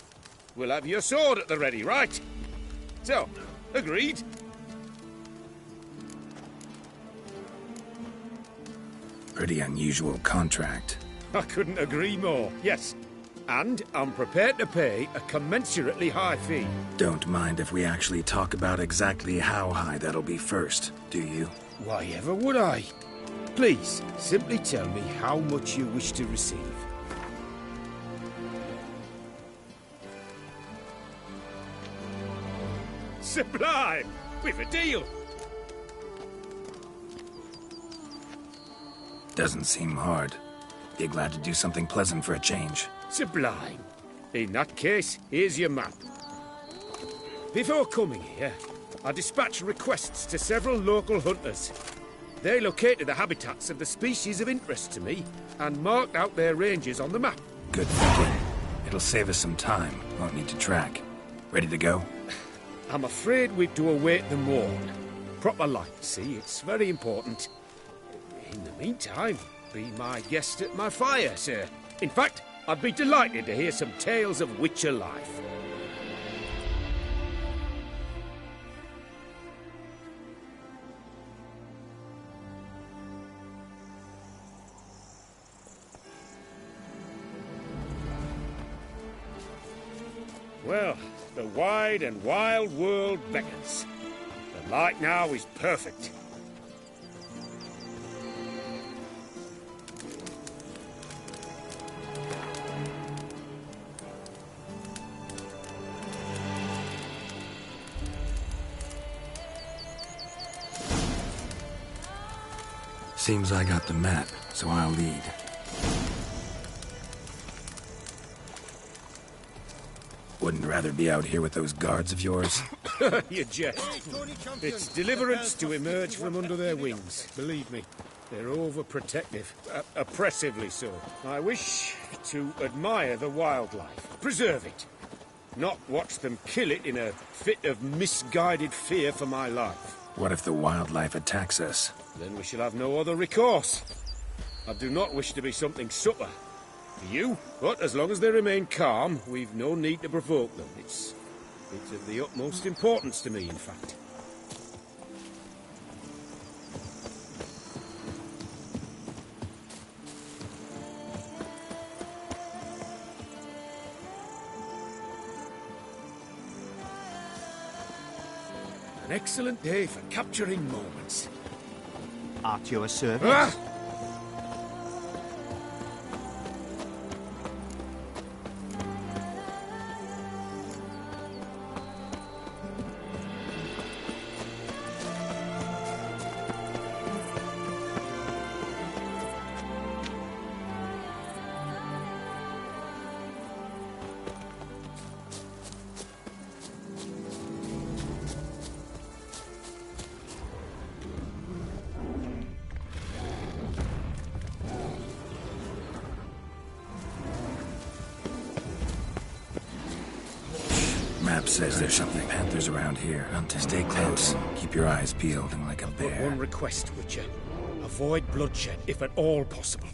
we'll have your sword at the ready, right? So, agreed? Pretty unusual contract. I couldn't agree more, yes. And I'm prepared to pay a commensurately high fee. Don't mind if we actually talk about exactly how high that'll be first, do you? Why ever would I? Please, simply tell me how much you wish to receive. Sublime! We've a deal! Doesn't seem hard. Be glad to do something pleasant for a change. Sublime. In that case, here's your map. Before coming here, I dispatched requests to several local hunters. They located the habitats of the species of interest to me and marked out their ranges on the map. Good thinking. It'll save us some time. Won't need to track. Ready to go? I'm afraid we've to await the morn. Proper light, see? It's very important. In the meantime, be my guest at my fire, sir. In fact, I'd be delighted to hear some tales of Witcher life. Well, the wide and wild world beckons. The light now is perfect. Seems I got the map, so I'll lead. Wouldn't rather be out here with those guards of yours? You jest. It's deliverance to emerge from under their wings. Believe me, they're overprotective. Oppressively so. I wish to admire the wildlife. Preserve it. Not watch them kill it in a fit of misguided fear for my life. What if the wildlife attacks us? Then we shall have no other recourse. I do not wish to be something subtler for you, but as long as they remain calm, we've no need to provoke them. It's of the utmost importance to me, in fact. An excellent day for capturing moments. At your service. Ah! Map says there's something panthers around here. Stay close. Keep your eyes peeled like a But bear. one request, Witcher. Avoid bloodshed, if at all possible.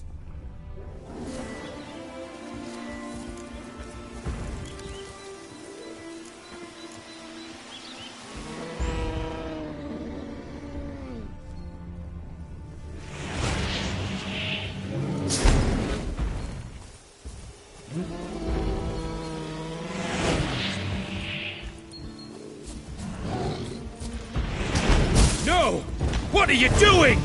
No! What are you doing?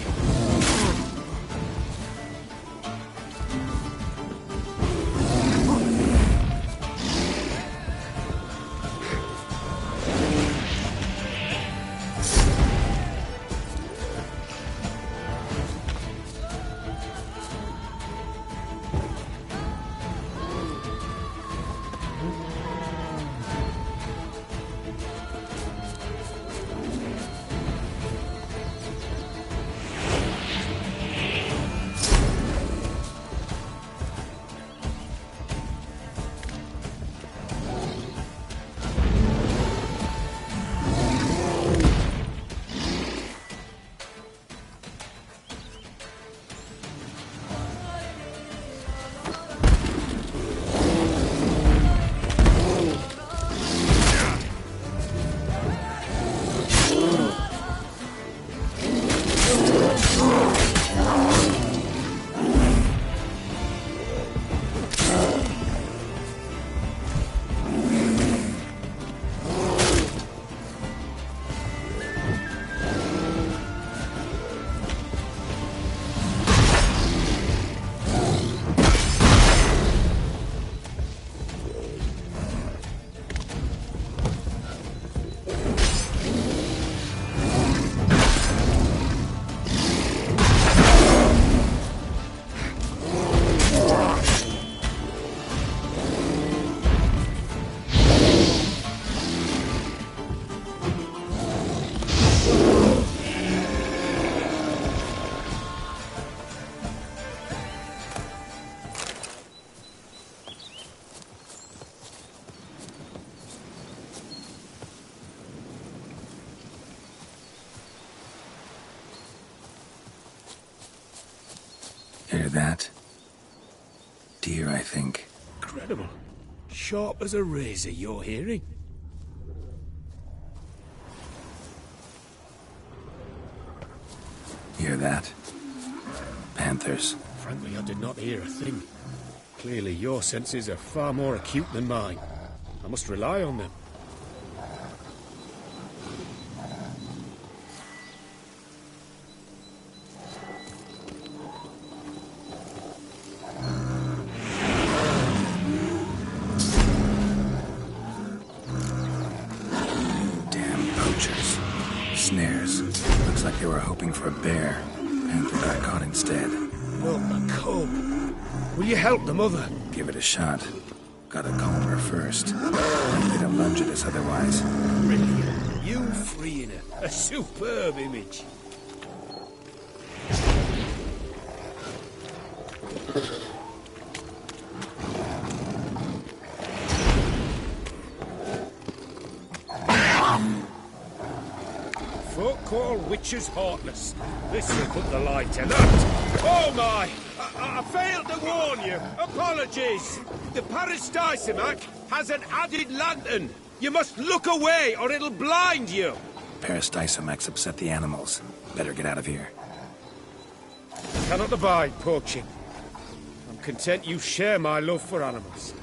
Hear that? Deer, I think. Incredible. Sharp as a razor, your hearing. Hear that? Panthers. Frankly, I did not hear a thing. Clearly, your senses are far more acute than mine. I must rely on them. Snares. Looks like they were hoping for a bear. Panther got caught instead. Not a cub. Will you help the mother? Give it a shot. Gotta calm her first. They'd have lunged at us otherwise. Brilliant. You freeing her. A superb image. Folk call witches heartless. This will put the light to that. Oh my! I failed to warn you. Apologies. The Toussaint has an added lantern. You must look away or it'll blind you. Toussaint upset the animals. Better get out of here. Cannot abide poaching. I'm content you share my love for animals.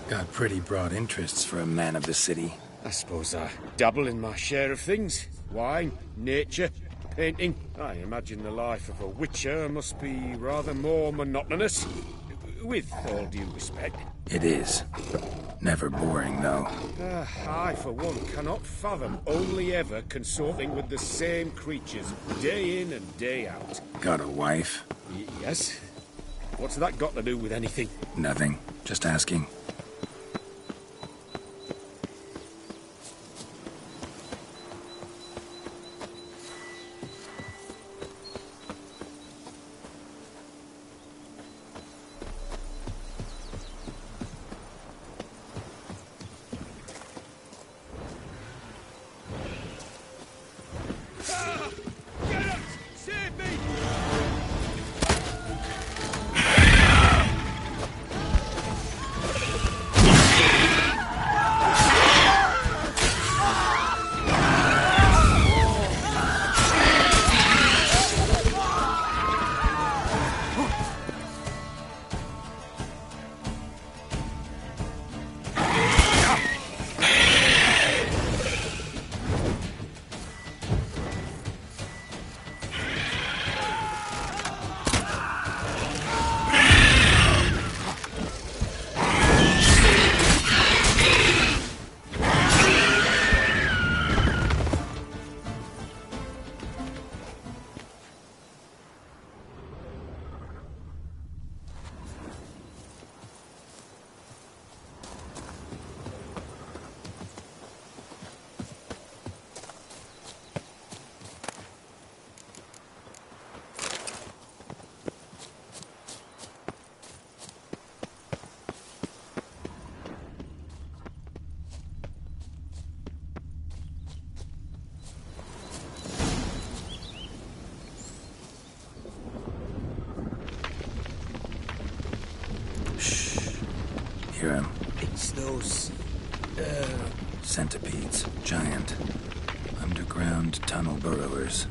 Got pretty broad interests for a man of the city. I suppose I dabble in my share of things. Wine, nature, painting. I imagine the life of a witcher must be rather more monotonous. With all due respect. It is. Never boring, though. I, for one, cannot fathom only ever consorting with the same creatures, day in and day out. Got a wife? Yes. What's that got to do with anything? Nothing. Just asking. Hear him? It's those... Centipedes. Giant. Underground tunnel burrowers.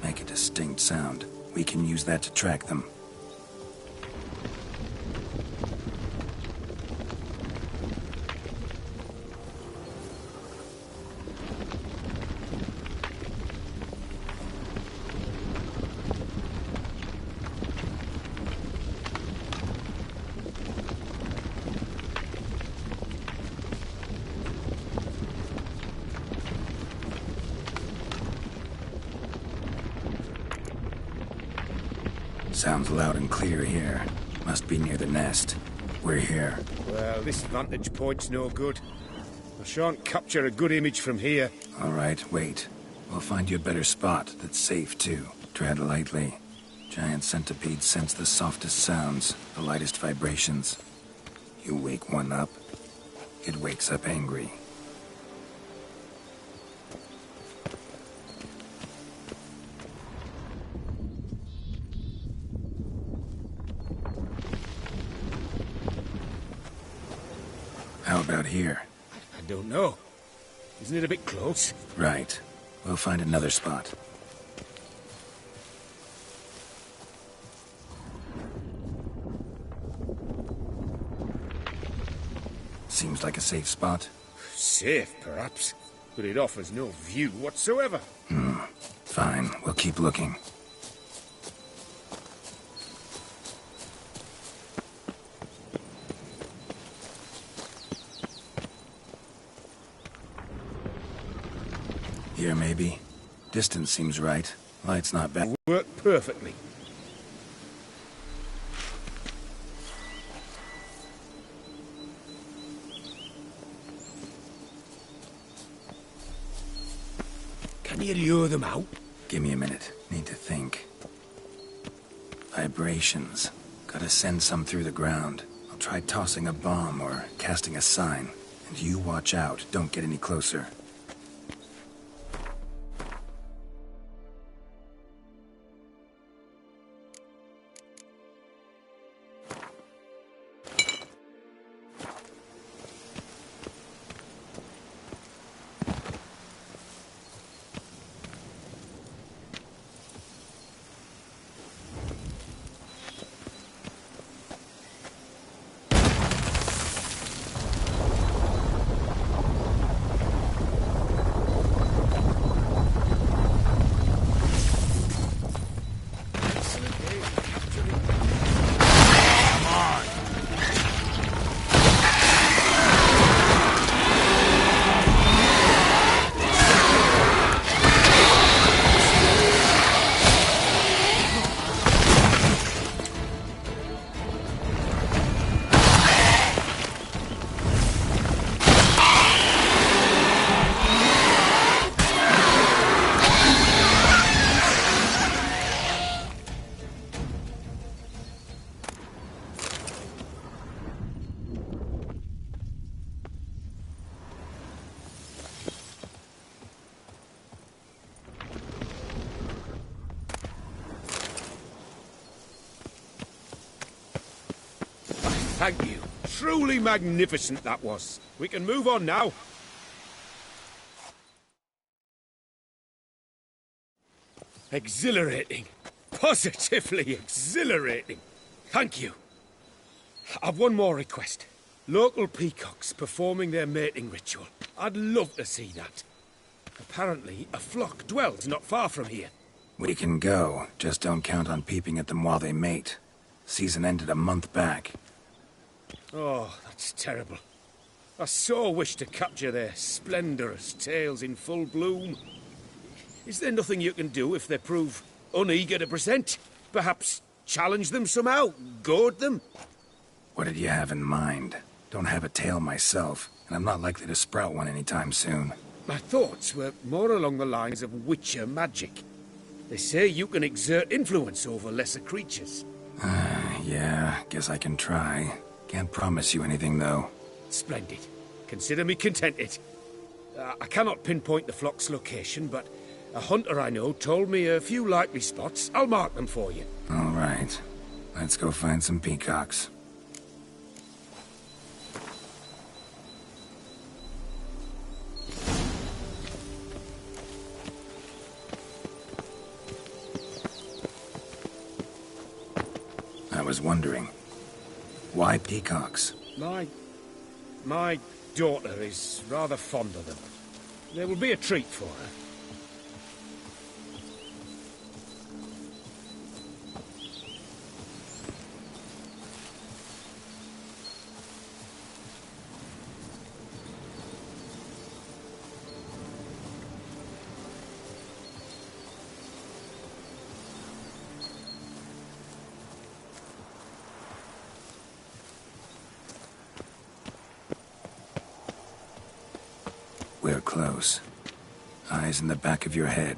Make a distinct sound. We can use that to track them. Sounds loud and clear here. Must be near the nest. We're here. Well, this vantage point's no good. I shan't capture a good image from here. All right, wait. We'll find you a better spot that's safe, too. Tread lightly. Giant centipedes sense the softest sounds, the lightest vibrations. You wake one up, it wakes up angry. How about here? I don't know. Isn't it a bit close? Right. We'll find another spot. Seems Seems like a safe spot. Safe, perhaps, but it offers no view whatsoever. Fine, we'll keep looking. Here, maybe. Distance seems right. Light's not bad. Work perfectly. Can you lure them out? Give me a minute. Need to think. Vibrations. Gotta send some through the ground. I'll try tossing a bomb or casting a sign. And you watch out. Don't get any closer. Thank you. Truly magnificent that was. We can move on now. Exhilarating. Positively exhilarating. Thank you. I've one more request. Local peacocks performing their mating ritual. I'd love to see that. Apparently, a flock dwells not far from here. We can go. Just don't count on peeping at them while they mate. Season ended a month back. Oh, that's terrible. I so wish to capture their splendorous tails in full bloom. Is there nothing you can do if they prove uneager to present? Perhaps challenge them somehow? Goad them? What did you have in mind? Don't have a tail myself, and I'm not likely to sprout one anytime soon. My thoughts were more along the lines of witcher magic. They say you can exert influence over lesser creatures. Yeah, guess I can try. Can't promise you anything, though. Splendid. Consider me contented. I cannot pinpoint the flock's location, but a hunter I know told me a few likely spots. I'll mark them for you. All right. Let's go find some peacocks. I was wondering, why peacocks? My daughter is rather fond of them. There will be a treat for her. We're close. Eyes in the back of your head.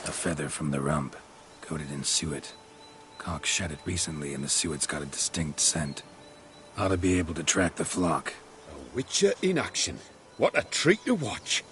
A feather from the rump, coated in suet. Cock shed it recently and the suet's got a distinct scent. Ought to be able to track the flock. A witcher in action. What a treat to watch.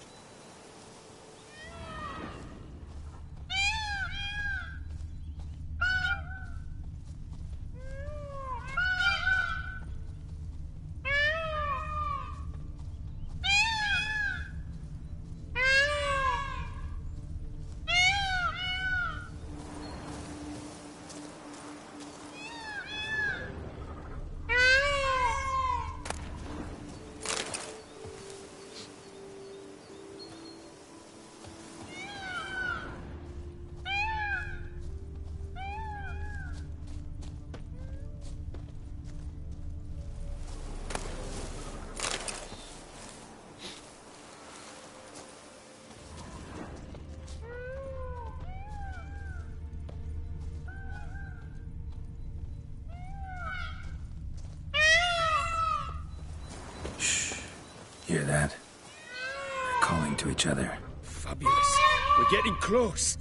Hear that? They're calling to each other. Fabulous. We're getting close.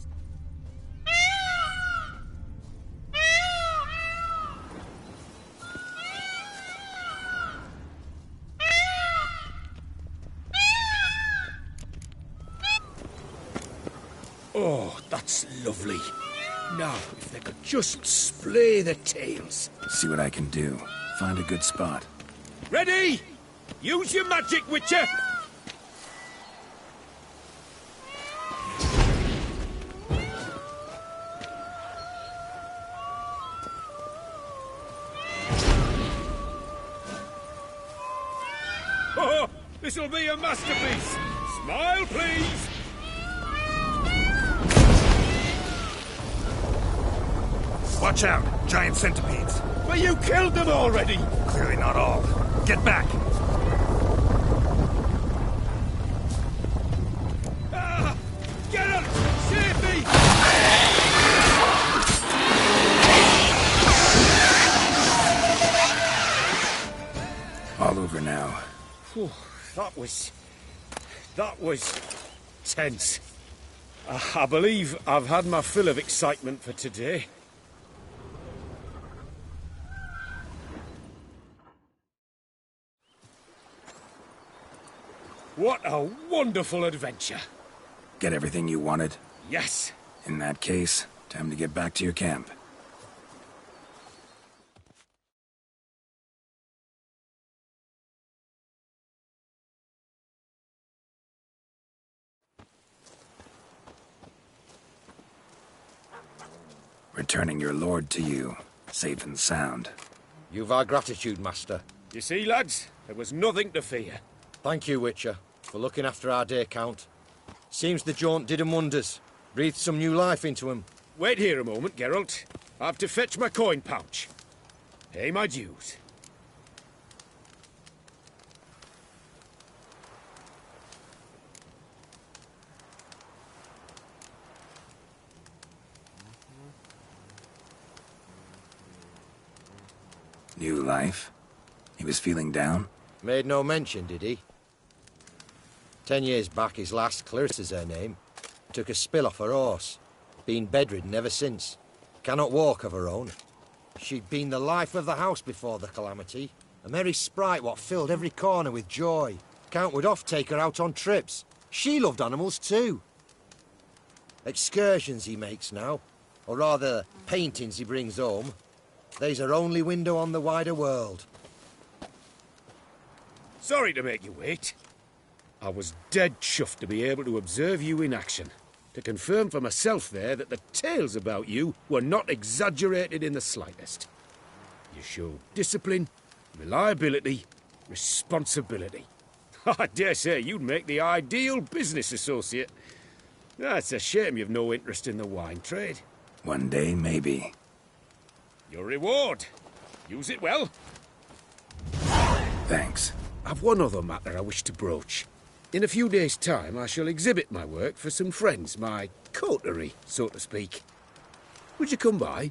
Oh, that's lovely. Now, if they could just splay the tails. See what I can do. Find a good spot. Ready? Use your magic, Witcher! Oh, this'll be a masterpiece! Smile, please! Watch out! Giant centipedes! But you killed them already! Clearly not all. Get back! Ah! Get him! Save me! All over now. Whew, that was tense. I believe I've had my fill of excitement for today. What a wonderful adventure. Get everything you wanted? Yes. In that case, time to get back to your camp. Returning your lord to you, safe and sound. You've our gratitude, Master. You see, lads, there was nothing to fear. Thank you, Witcher, for looking after our day count. Seems the jaunt did 'em wonders. Breathed some new life into 'em. Wait here a moment, Geralt. I have to fetch my coin pouch. Pay my dues. New life? He was feeling down? Made no mention, did he? 10 years back, his last, Clarissa's her name, took a spill off her horse. Been bedridden ever since. Cannot walk of her own. She'd been the life of the house before the calamity. A merry sprite what filled every corner with joy. Count would oft take her out on trips. She loved animals too. Excursions he makes now, or rather, paintings he brings home. They's her only window on the wider world. Sorry to make you wait. I was dead chuffed to be able to observe you in action. To confirm for myself there that the tales about you were not exaggerated in the slightest. You showed discipline, reliability, responsibility. I dare say you'd make the ideal business associate. It's a shame you've no interest in the wine trade. One day, maybe. Your reward. Use it well. Thanks. I've one other matter I wish to broach. In a few days' time, I shall exhibit my work for some friends, my coterie, so to speak. Would you come by?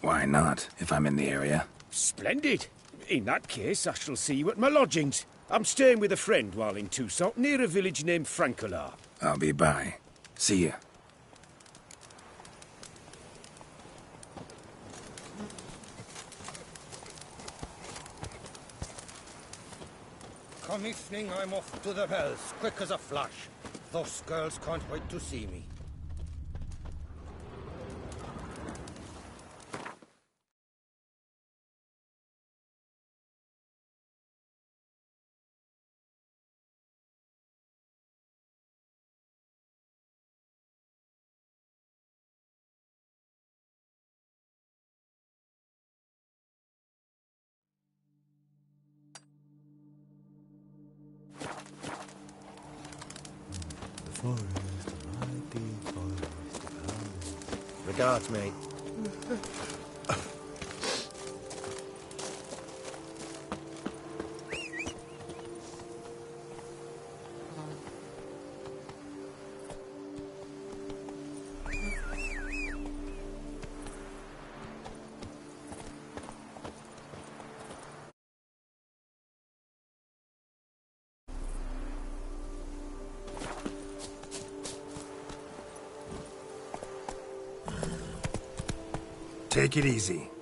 Why not, if I'm in the area? Splendid. In that case, I shall see you at my lodgings. I'm staying with a friend while in Toussaint, near a village named Francolar. I'll be by. See ya. Come evening, I'm off to the bells, quick as a flash. Those girls can't wait to see me. Regards, mate. Take it easy.